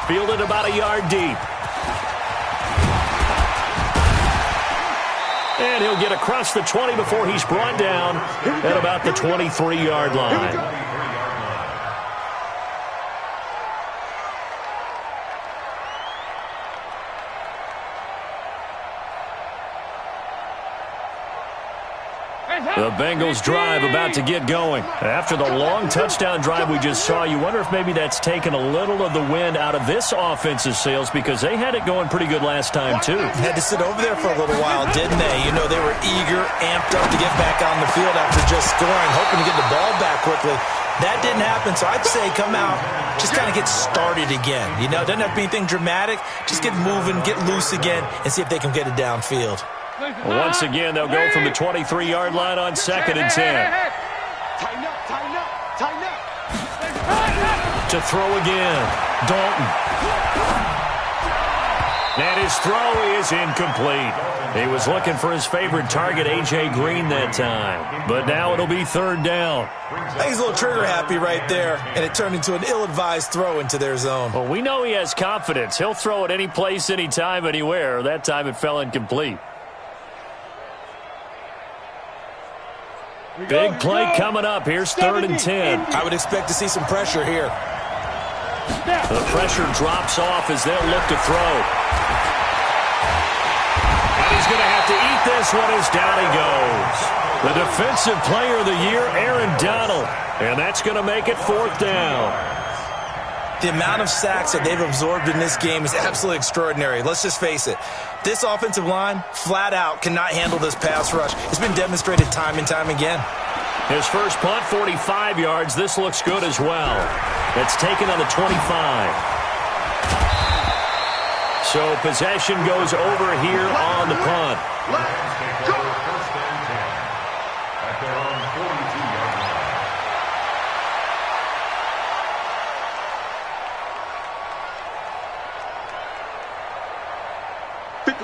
Fielded about a yard deep. And he'll get across the 20 before he's brought down at about the 23-yard line. The Bengals drive about to get going. After the long touchdown drive we just saw, you wonder if maybe that's taken a little of the wind out of this offense's sails, because they had it going pretty good last time, too. Had to sit over there for a little while, didn't they? You know, they were eager, amped up to get back on the field after just scoring, hoping to get the ball back quickly. That didn't happen, so I'd say come out, just kind of get started again. You know, it doesn't have to be anything dramatic. Just get moving, get loose again, and see if they can get it downfield. Once again, they'll go from the 23-yard line on 2nd and 10. Tighten up, tighten up, tighten up. To throw again, Dalton. And his throw is incomplete. He was looking for his favorite target, A.J. Green, that time. But now it'll be 3rd down. I think he's a little trigger happy right there, and it turned into an ill-advised throw into their zone. Well, we know he has confidence. He'll throw it any place, anytime, anywhere. That time it fell incomplete. Big play coming up. Here's 3rd and 10. I would expect to see some pressure here. The pressure drops off as they'll look to throw. And he's going to have to eat this one as down he goes. The defensive player of the year, Aaron Donald. And that's going to make it 4th down. The amount of sacks that they've absorbed in this game is absolutely extraordinary. Let's just face it. This offensive line, flat out, cannot handle this pass rush. It's been demonstrated time and time again. His first punt, 45 yards. This looks good as well. It's taken on the 25. So possession goes over here on the punt. Let's go. 1st and 10 at their own 42-yard line.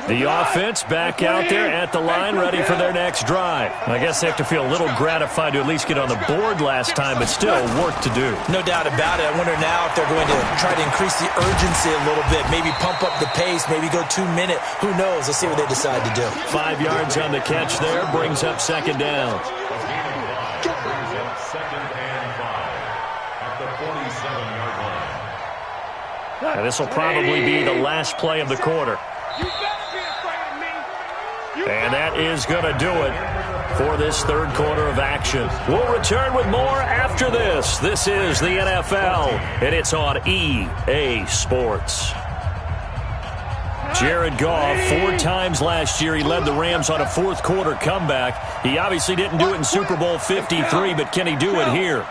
The offense back out there at the line, ready for their next drive. I guess they have to feel a little gratified to at least get on the board last time, but still work to do. No doubt about it. I wonder now if they're going to try to increase the urgency a little bit, maybe pump up the pace, maybe go 2-minute. Who knows? Let's see what they decide to do. 5 yards on the catch there, brings up 2nd down. Brings up 2nd and 5 at the 47-yard line. And this will probably be the last play of the quarter. And that is going to do it for this 3rd quarter of action. We'll return with more after this. This is the NFL, and it's on EA Sports. Jared Goff, 4 times last year, he led the Rams on a 4th quarter comeback. He obviously didn't do it in Super Bowl 53, but can he do it here?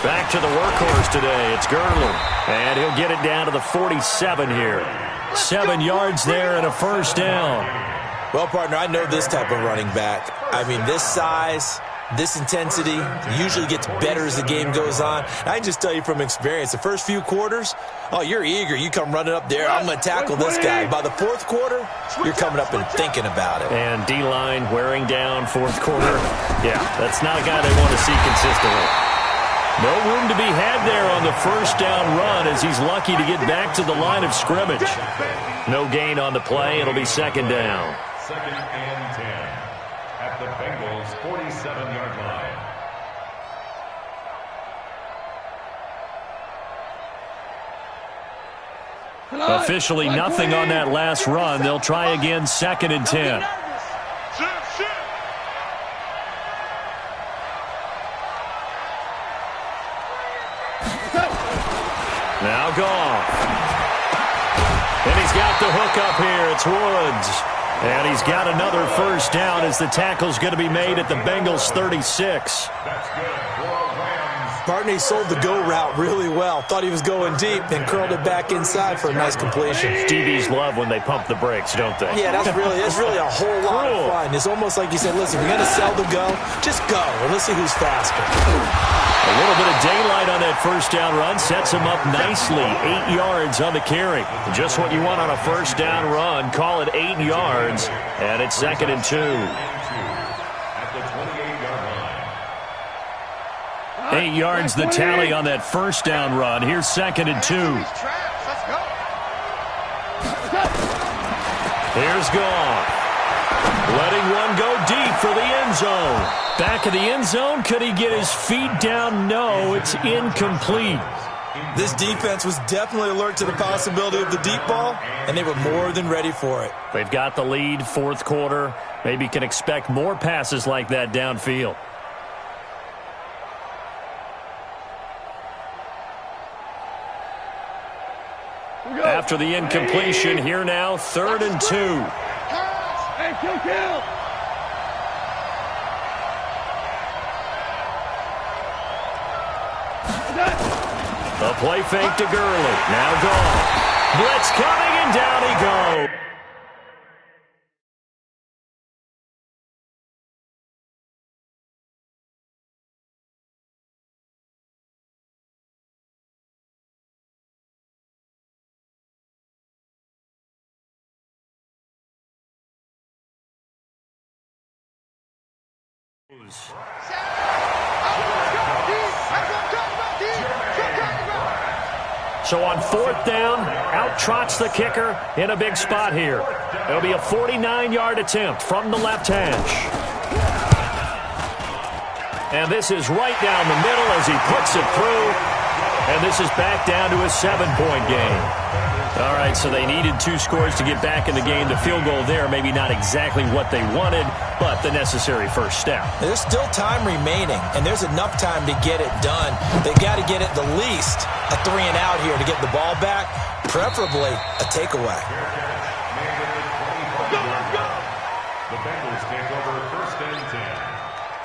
Back to the workhorse today. It's Gurley. And he'll get it down to the 47 here. 7 yards there and a 1st down. Well, partner, I know this type of running back. I mean, this size, this intensity usually gets better as the game goes on. I can just tell you from experience, the first few quarters, oh, you're eager. You come running up there, I'm going to tackle this guy. By the 4th quarter, you're coming up and thinking about it. And D-line wearing down 4th quarter. Yeah, that's not a guy they want to see consistently. No room to be had there on the 1st down run as he's lucky to get back to the line of scrimmage. No gain on the play. It'll be 2nd down. 2nd and 10 at the Bengals' 47-yard line. Officially nothing on that last run. They'll try again, 2nd and 10. Now Goff. And he's got the hook up here. It's Woods. And he's got another 1st down as the tackle's going to be made at the Bengals' 36. That's good for Rams. Partner, he sold the go route really well. Thought he was going deep, then curled it back inside for a nice completion. DBs love when they pump the brakes, don't they? Yeah, that's really a whole lot of fun. It's almost like you said, listen, if you're going to sell the go, just go, and let's see who's faster. A little bit of daylight on that first down run sets him up nicely. 8 yards on the carry. Just what you want on a first down run. Call it 8 yards, and it's 2nd and 2. At the 28-yard line. 8 yards the tally on that first down run. Here's 2nd and 2. Here's Goff. Letting one go deep for the end zone. Back of the end zone. Could he get his feet down? No, it's incomplete. This defense was definitely alert to the possibility of the deep ball, and they were more than ready for it. They've got the lead, fourth quarter. Maybe can expect more passes like that downfield. After the incompletion, here now, 3rd and 2. Hey, kill! The play fake to Gurley. Now Goff. Blitz coming, and down he goes. So on 4th down, out trots the kicker in a big spot here. It'll be a 49-yard attempt from the left hash. And this is right down the middle as he puts it through. And this is back down to a 7-point game. All right, so they needed 2 scores to get back in the game. The field goal there, maybe not exactly what they wanted, but the necessary first step. There's still time remaining, and there's enough time to get it done. They got to get at the least a 3 and out here to get the ball back, preferably a takeaway. The Bengals take over 1st and 10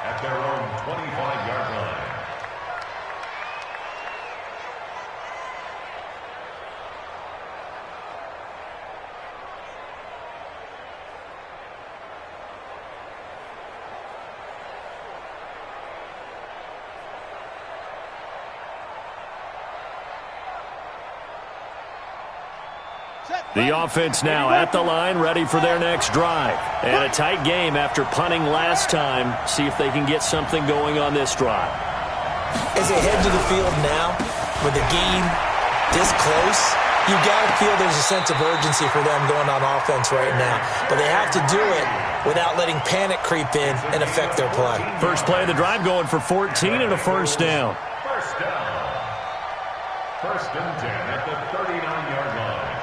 at their own 25-yard line. The offense now at the line, ready for their next drive. And a tight game after punting last time. See if they can get something going on this drive. As they head to the field now, with the game this close, you got to feel there's a sense of urgency for them going on offense right now. But they have to do it without letting panic creep in and affect their play. First play of the drive going for 14 and a first down. First down. 1st and 10 at the 39-yard line.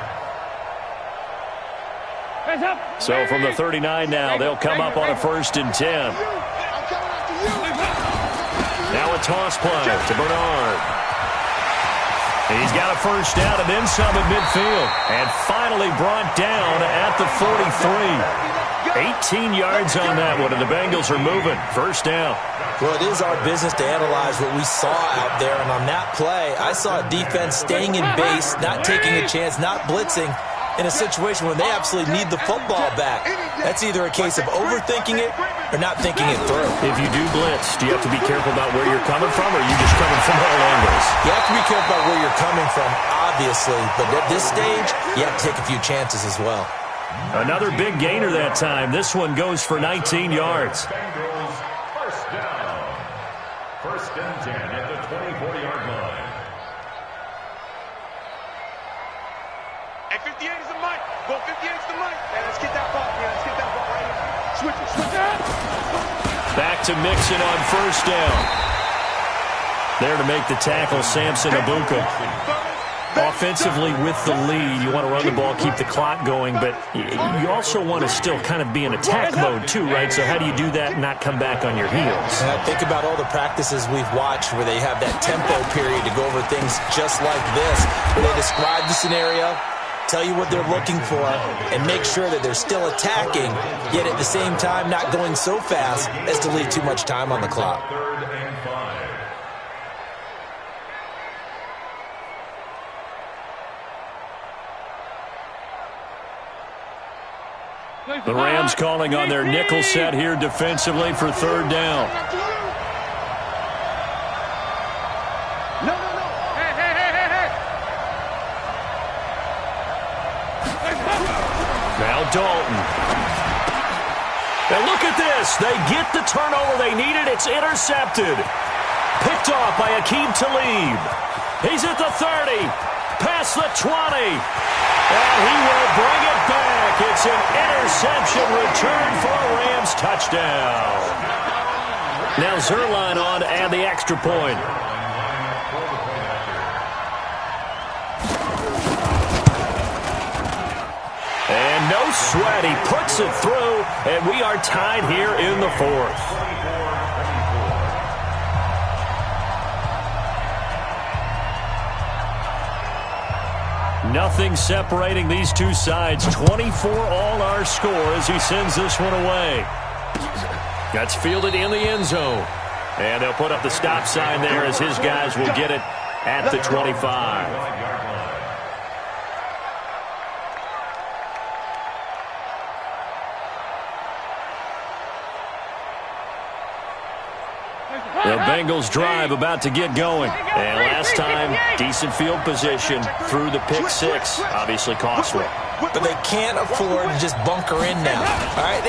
So from the 39 now, they'll come up on a 1st and 10. Now a toss play to Bernard. He's got a first down and then some at midfield. And finally brought down at the 43. 18 yards on that one, and the Bengals are moving. First down. Well, it is our business to analyze what we saw out there. And on that play, I saw a defense staying in base, not taking a chance, not blitzing, in a situation where they absolutely need the football back. That's either a case of overthinking it or not thinking it through. If you do blitz, do you have to be careful about where you're coming from, or are you just coming from all angles? You have to be careful about where you're coming from, obviously, but at this stage, you have to take a few chances as well. Another big gainer that time. This one goes for 19 yards. Bengals first down. 1st and 10 at the 24-yard line. Hey, 58 is the mic. Go 58 is the mic. Hey, let's get that ball. Yeah, let's get that ball right here. Switch it. Back to Mixon on first down. There to make the tackle, Samson Abuka. Offensively with the lead, you want to run the ball, keep the clock going, but you also want to still kind of be in attack mode too, right? So how do you do that and not come back on your heels? Think about all the practices we've watched where they have that tempo period to go over things just like this, where they describe the scenario, tell you what they're looking for, and make sure that they're still attacking, yet at the same time not going so fast as to leave too much time on the clock. 3rd and 5. The Rams calling on their nickel set here defensively for third down. Now Dalton. And look at this. They get the turnover they needed. It's intercepted. Picked off by Akeem Talib. He's at the 30. Past the 20. And he will bring it back. It's an interception return for a Rams touchdown. Now Zerline on to add the extra point. And no sweat. He puts it through, and we are tied here in the fourth. Nothing separating these two sides. 24 all our score as he sends this one away. That's fielded in the end zone. And they'll put up the stop sign there as his guys will get it at the 25. The Bengals drive about to get going. And last time, decent field position through the pick six. Obviously costly. But they can't afford to just bunker in now. All right,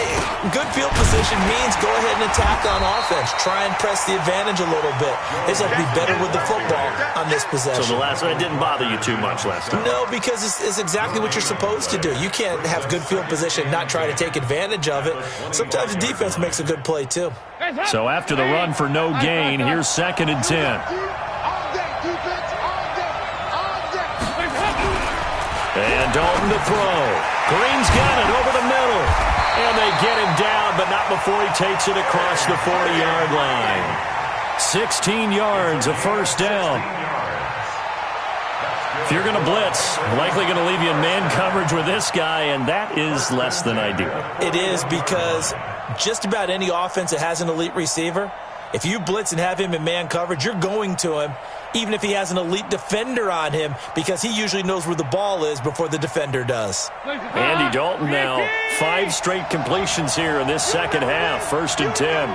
good field position means go ahead and attack on offense. Try and press the advantage a little bit. They just have to be better with the football on this possession. So the last one didn't bother you too much last time? No, because it's exactly what you're supposed to do. You can't have good field position and not try to take advantage of it. Sometimes the defense makes a good play, too. So after the run for no gain, here's 2nd and 10. And Dalton to throw. Green's got it over the middle. And they get him down, but not before he takes it across the 40-yard line. 16 yards, a first down. If you're going to blitz, likely going to leave you in man coverage with this guy, and that is less than ideal. It is, because just about any offense that has an elite receiver, if you blitz and have him in man coverage, you're going to him, even if he has an elite defender on him, because he usually knows where the ball is before the defender does. Andy Dalton now, 5 straight completions here in this second half. 1st and 10.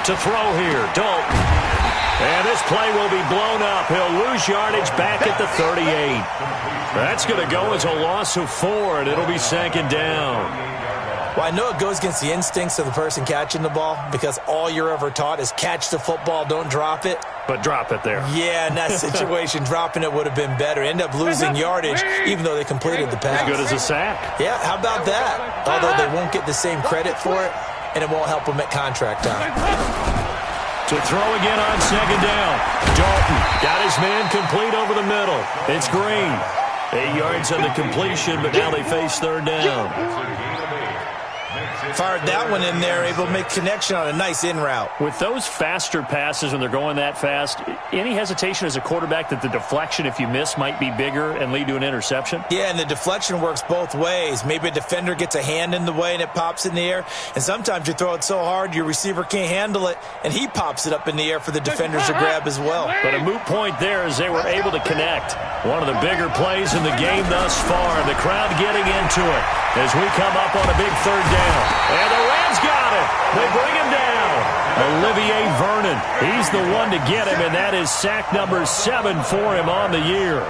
To throw here, Dalton. And this play will be blown up. He'll lose yardage back at the 38. That's going to go as a loss of 4, and it'll be 2nd down. Well, I know it goes against the instincts of the person catching the ball, because all you're ever taught is catch the football, don't drop it. But drop it there. Yeah, in that situation, dropping it would have been better. End up losing yardage, even though they completed the pass. As good as a sack. Yeah, how about that? Although they won't get the same credit for it, and it won't help them at contract time. To throw again on 2nd down. Dalton got his man complete over the middle. It's Green. 8 yards on the completion, but now they face 3rd down. Fired that one in there, able to make connection on a nice in route. With those faster passes when they're going that fast, any hesitation as a quarterback that the deflection, if you miss, might be bigger and lead to an interception? Yeah, and the deflection works both ways. Maybe a defender gets a hand in the way and it pops in the air, and sometimes you throw it so hard your receiver can't handle it, and he pops it up in the air for the defenders to grab as well. But a moot point there as they were able to connect. One of the bigger plays in the game thus far. The crowd getting into it as we come up on a big 3rd down. And the Rams got it. They bring him down. Olivier Vernon. He's the one to get him, and that is sack number 7 for him on the year.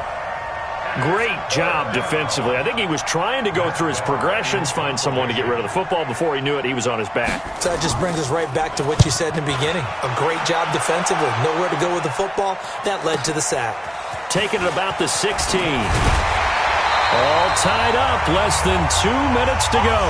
Great job defensively. I think he was trying to go through his progressions, find someone to get rid of the football. Before he knew it, he was on his back. So that just brings us right back to what you said in the beginning. A great job defensively. Nowhere to go with the football. That led to the sack. Taking it about the 16. All tied up. Less than 2 minutes to go.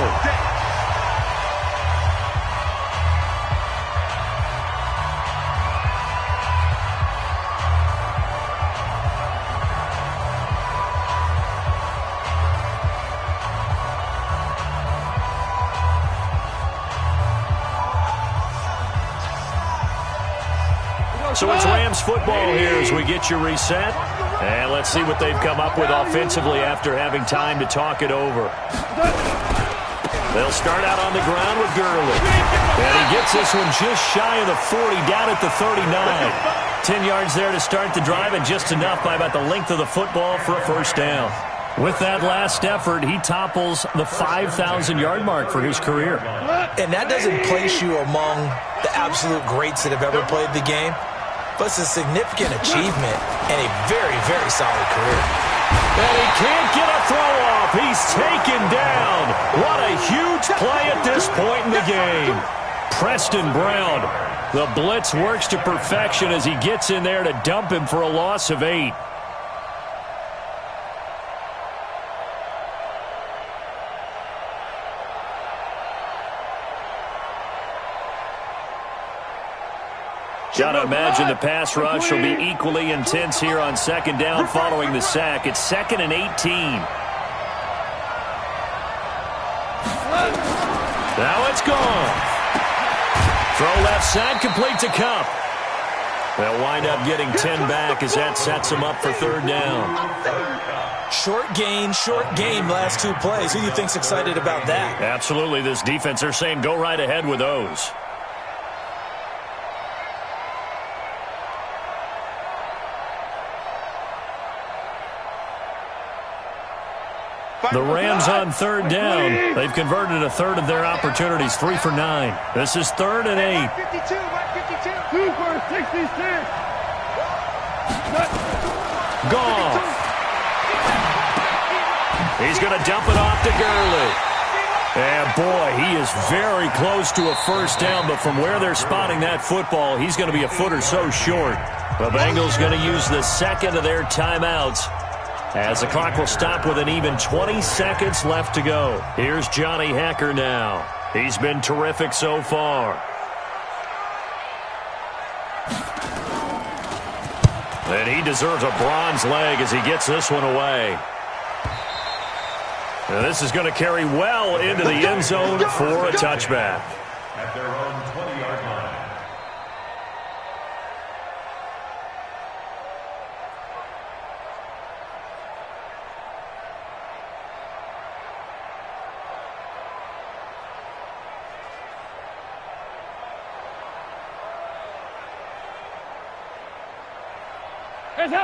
So it's Rams football here as we get you reset. And let's see what they've come up with offensively after having time to talk it over. They'll start out on the ground with Gurley. And he gets this one just shy of the 40, down at the 39. 10 yards there to start the drive, and just enough by about the length of the football for a 1st down. With that last effort, he topples the 5,000-yard mark for his career. And that doesn't place you among the absolute greats that have ever played the game, but it's a significant achievement and a very, very solid career. And he can't get a throw off. He's taken down. What a huge play at this point in the game. Preston Brown, the blitz works to perfection as he gets in there to dump him for a loss of 8. Gotta imagine the pass rush will be equally intense here on second down following the sack. It's 2nd and 18. Now it's gone. Throw left side, complete to Cup. They'll wind up getting 10 back as that sets them up for 3rd down. Short gain last 2 plays. Who do you think's excited about that? Absolutely. This defense, they're saying go right ahead with those. The Rams on 3rd down. They've converted a third of their opportunities, 3 for 9. This is 3rd and 8. 52, 2 for 66. Goff. He's going to dump it off to Gurley. And boy, he is very close to a first down, but from where they're spotting that football, he's going to be a foot or so short. The Bengals going to use the second of their timeouts, as the clock will stop with an even 20 seconds left to go. Here's Johnny Hekker now. He's been terrific so far. And he deserves a bronze leg as he gets this one away. And this is going to carry well into the end zone for a touchback. At their own 20-yard line.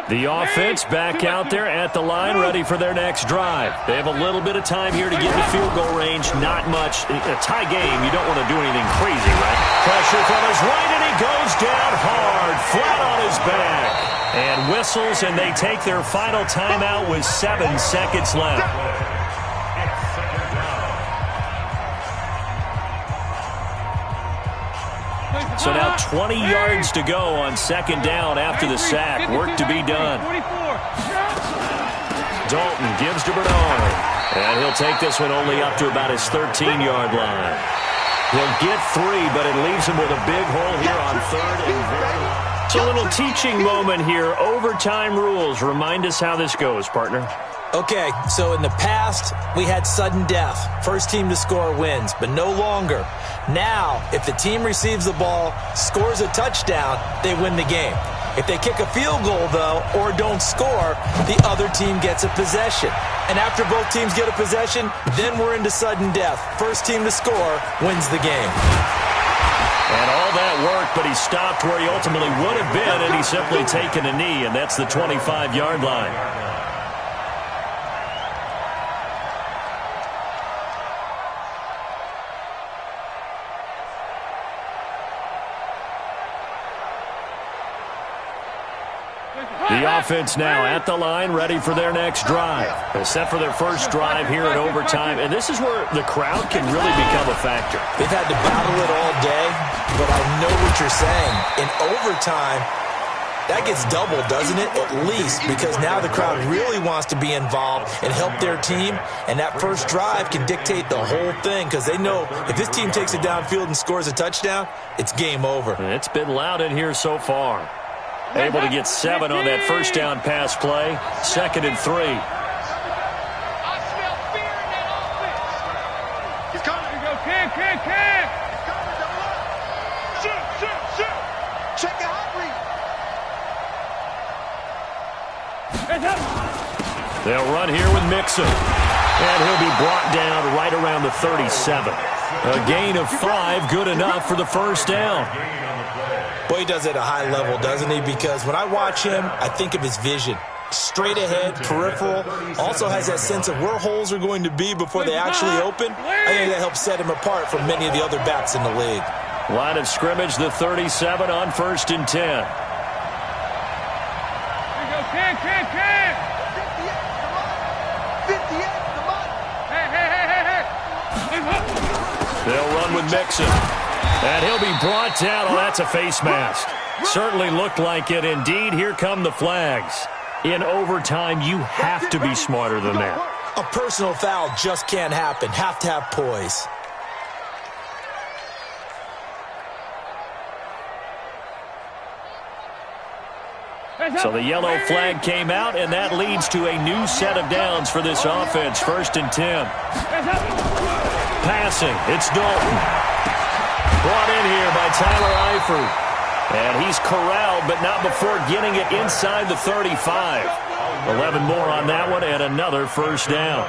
The offense back out there at the line, ready for their next drive. They have a little bit of time here to get in the field goal range. Not much. A tie game, you don't want to do anything crazy, right? Pressure from his right, and he goes down hard, flat on his back. And whistles, and they take their final timeout with 7 seconds left. So now 20 yards to go on second down after the sack. Work to be done. Dalton gives to Bernard. And he'll take this one only up to about his 13-yard line. He'll get 3, but it leaves him with a big hole here on 3rd and very long. It's a little teaching moment here. Overtime rules. Remind us how this goes, partner. Okay, so in the past, we had sudden death. First team to score wins, but no longer. Now, if the team receives the ball, scores a touchdown, they win the game. If they kick a field goal, though, or don't score, the other team gets a possession. And after both teams get a possession, then we're into sudden death. First team to score wins the game. And all that work, but he stopped where he ultimately would have been, and he's simply taken a knee, and that's the 25-yard line. The offense now at the line, ready for their next drive. They're set for their first drive here in overtime, and this is where the crowd can really become a factor. They've had to battle it all day, but I know what you're saying. In overtime, that gets doubled, doesn't it? At least, because now the crowd really wants to be involved and help their team, and that first drive can dictate the whole thing, because they know if this team takes it downfield and scores a touchdown, it's game over. It's been loud in here so far. Able to get 7 on that first down pass play. 2nd and 3. I smell fear in that offense. He's coming. Here we go. Kick. Shoot. Check the hot read. They'll run here with Mixon. And he'll be brought down right around the 37. A gain of 5, good enough for the first down. Boy, he does it at a high level, doesn't he? Because when I watch him, I think of his vision. straight ahead, peripheral. Also has that sense of where holes are going to be before they actually open. I think that helps set him apart from many of the other backs in the league. Line of scrimmage, the 37 on 1st and 10. Here you go, Ken. 58, come on. Hey. They'll run with Mixon. And he'll be brought down. Oh, that's a face mask. Certainly looked like it. Indeed, here come the flags. In overtime, you have to be smarter than that. A personal foul just can't happen. Have to have poise. So the yellow flag came out, and that leads to a new set of downs for this offense. 1st and 10. Passing, it's Dalton. Brought in here by Tyler Eifert. And he's corralled, but not before getting it inside the 35. 11 more on that one, and another 1st down.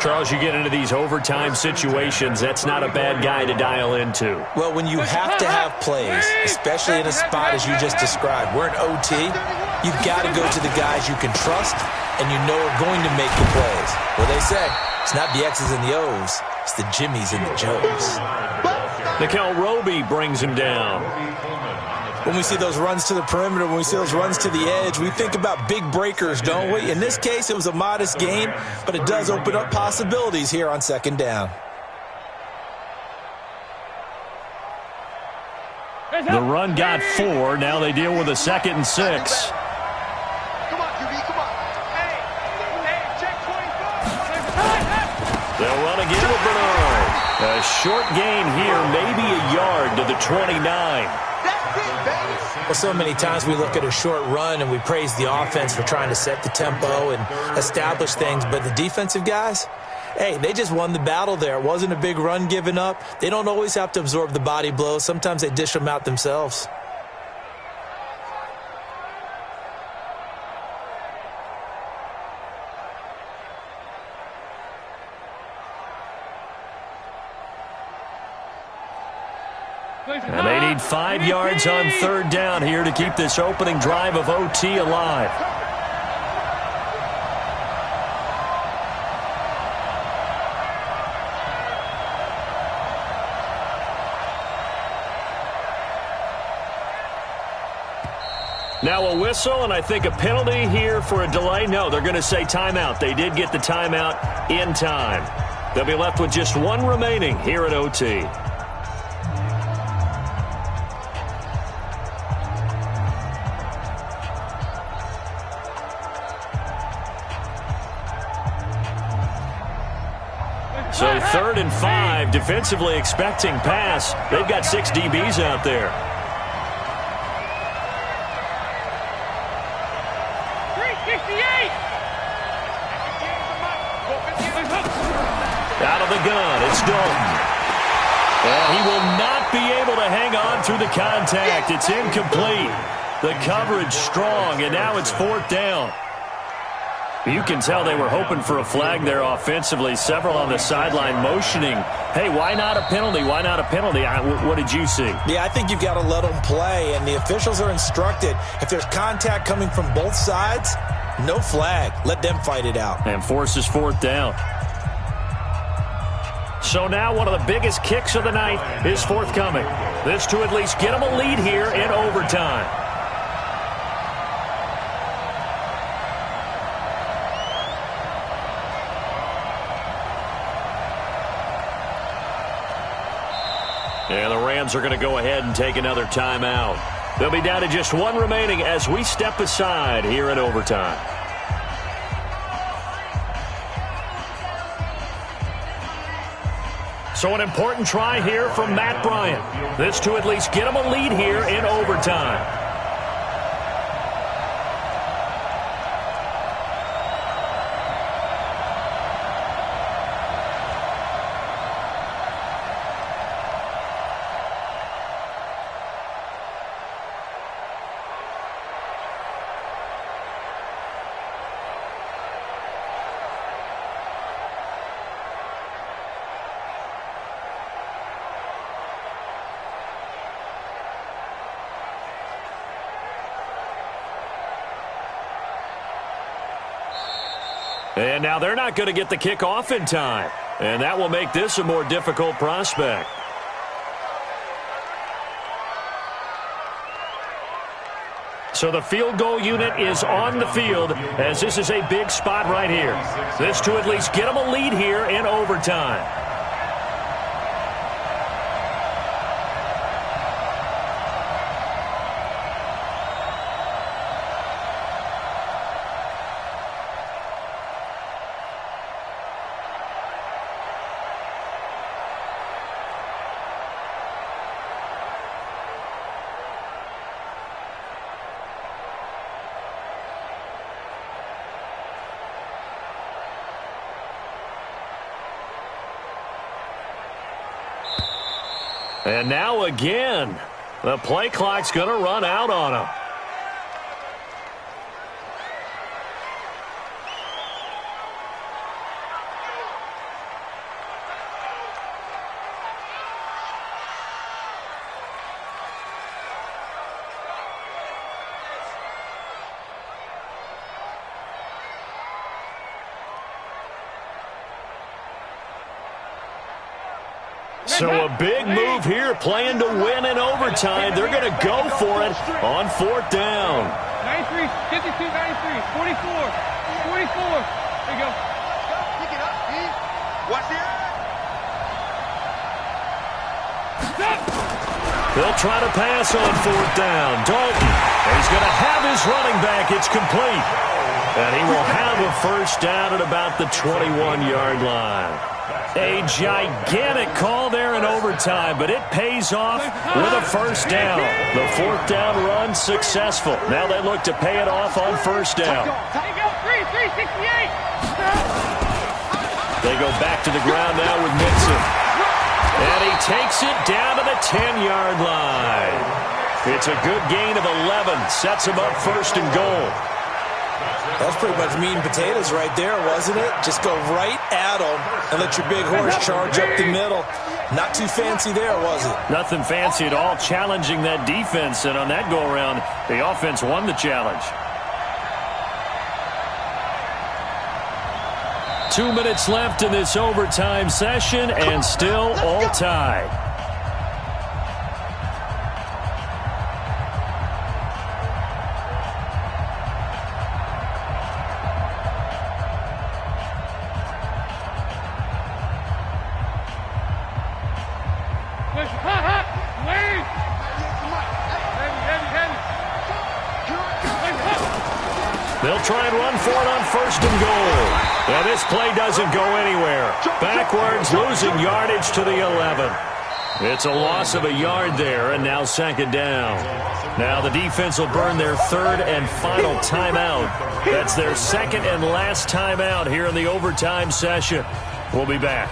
Charles, you get into these overtime situations, that's not a bad guy to dial into. Well, when you have to have plays, especially in a spot as you just described, we're in OT, you've got to go to the guys you can trust and you know are going to make the plays. Well, they say it's not the X's and the O's, it's the Jimmies and the Joes. Nickel Roby brings him down. When we see those runs to the perimeter, when we see those runs to the edge, we think about big breakers, don't we? In this case, it was a modest gain, but it does open up possibilities here on 2nd down. The run got 4. Now they deal with a 2nd and 6. Come on, QB, come on. Hey, check 24. They'll run again with Bernard. A short gain here, maybe a yard to the 29. Well, so many times we look at a short run and we praise the offense for trying to set the tempo and establish things, but the defensive guys, hey, they just won the battle there. It wasn't a big run given up. They don't always have to absorb the body blows. Sometimes they dish them out themselves. And they need 5 yards on 3rd down here to keep this opening drive of OT alive. Now a whistle, and I think a penalty here for a delay. No, they're going to say timeout. They did get the timeout in time. They'll be left with just 1 remaining here at OT. So 3rd and 5, defensively expecting pass. They've got 6 DBs out there. Out of the gun, it's Dalton. And he will not be able to hang on through the contact. It's incomplete. The coverage strong, and now it's 4th down. You can tell they were hoping for a flag there offensively. Several on the sideline motioning, hey, why not a penalty? Why not a penalty? What did you see? Yeah, I think you've got to let them play, and the officials are instructed. If there's contact coming from both sides, no flag. Let them fight it out. And forces 4th down. So now one of the biggest kicks of the night is forthcoming. This to at least get them a lead here in overtime. And the Rams are going to go ahead and take another timeout. They'll be down to just 1 remaining as we step aside here in overtime. So an important try here from Matt Bryant. This to at least get him a lead here in overtime. And now they're not going to get the kick off in time. And that will make this a more difficult prospect. So the field goal unit is on the field as this is a big spot right here. This to at least get them a lead here in overtime. And now again, the play clock's going to run out on him. So a big move here, playing to win in overtime. They're going to go for it on fourth down. 93, 52, 93, 44, 44. There you go. Pick it up, D. Watch the eye. They'll try to pass on fourth down. Dalton, he's going to have his running back. It's complete. And he will have a first down at about the 21-yard line. A gigantic call there in overtime, but it pays off with a first down. The fourth down run successful. Now they look to pay it off on first down. They go back to the ground now with Mixon. And he takes it down to the 10-yard line. It's a good gain of 11. Sets him up first and goal. That's pretty much meat and potatoes right there, wasn't it? Just go right at them and let your big horse charge up the middle. Not too fancy there, was it? Nothing fancy at all, challenging that defense. And on that go-around, the offense won the challenge. 2 minutes left in this overtime session, and still all tied. They'll try and run for it on first and goal. Now this play doesn't go anywhere. Backwards, losing yardage to the 11. It's a loss of a yard there, and now second down. Now the defense will burn their third and final timeout. That's their second and last timeout here in the overtime session. We'll be back.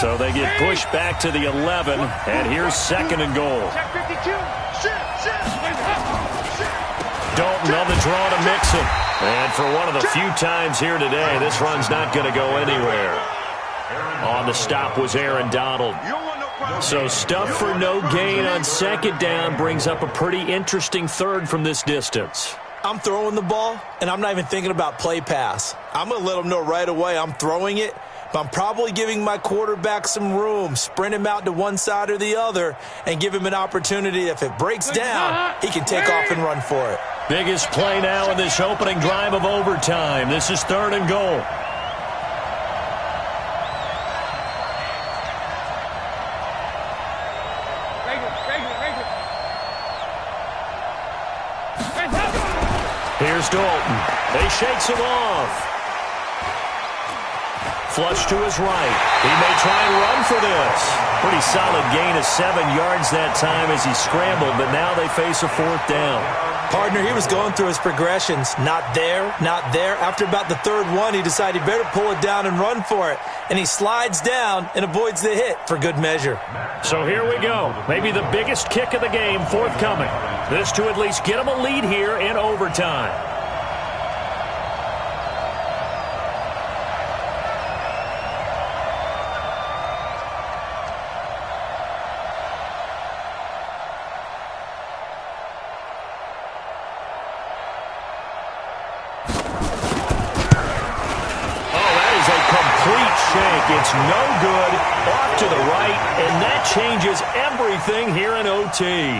So they get pushed back to the 11, and here's second and goal. Dalton on the draw to Mixon. And for one of the few times here today, this run's not going to go anywhere. On the stop was Aaron Donald. So stuff for no gain on second down brings up a pretty interesting third from this distance. I'm throwing the ball, and I'm not even thinking about play pass. I'm going to let them know right away I'm throwing it, but I'm probably giving my quarterback some room, sprint him out to one side or the other, and give him an opportunity. If it breaks down, he can take off and run for it. Biggest play now in this opening drive of overtime. This is third and goal. Here's Dalton. He shakes him off. Flush to his right. He may try and run for this. Pretty solid gain of 7 yards that time as he scrambled, but now they face a fourth down. Partner, he was going through his progressions. Not there, not there. After about the third one, he decided he better pull it down and run for it. And he slides down and avoids the hit for good measure. So here we go. Maybe the biggest kick of the game forthcoming. This to at least get him a lead here in overtime. It's no good, off to the right, and that changes everything here in OT.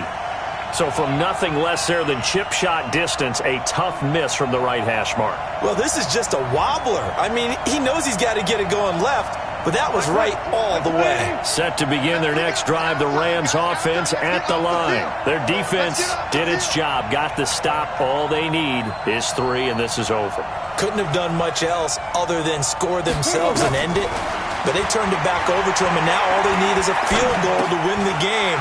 So from nothing less there than chip shot distance, a tough miss from the right hash mark. Well, this is just a wobbler. I mean, he knows he's got to get it going left, but that was right all the way. Set to begin their next drive, the Rams offense at the line. Their defense did its job, got the stop. All they need is 3, and this is over. Couldn't have done much else other than score themselves and end it. But they turned it back over to him, and now all they need is a field goal to win the game.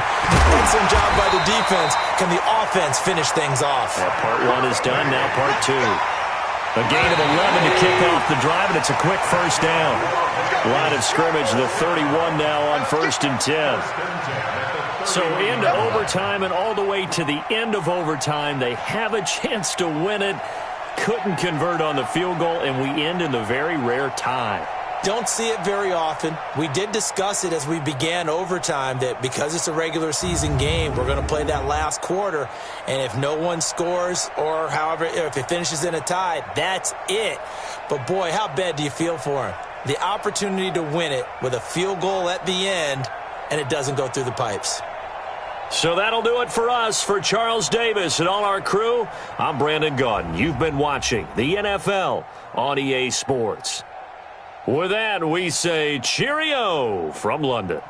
Excellent job by the defense. Can the offense finish things off? Yeah, part 1 is done, now part 2. A gain of 11 to kick off the drive, and it's a quick first down. Line of scrimmage, the 31 now on 1st and 10. So into overtime and all the way to the end of overtime, they have a chance to win it. Couldn't convert on the field goal, and we end in the very rare tie. Don't see it very often. We did discuss it as we began overtime that because it's a regular season game, we're going to play that last quarter. And if no one scores or however, if it finishes in a tie, that's it. But boy, how bad do you feel for him? The opportunity to win it with a field goal at the end, and it doesn't go through the pipes. So that'll do it for us. For Charles Davis and all our crew, I'm Brandon Gaudin. You've been watching the NFL on EA Sports. With that, we say cheerio from London.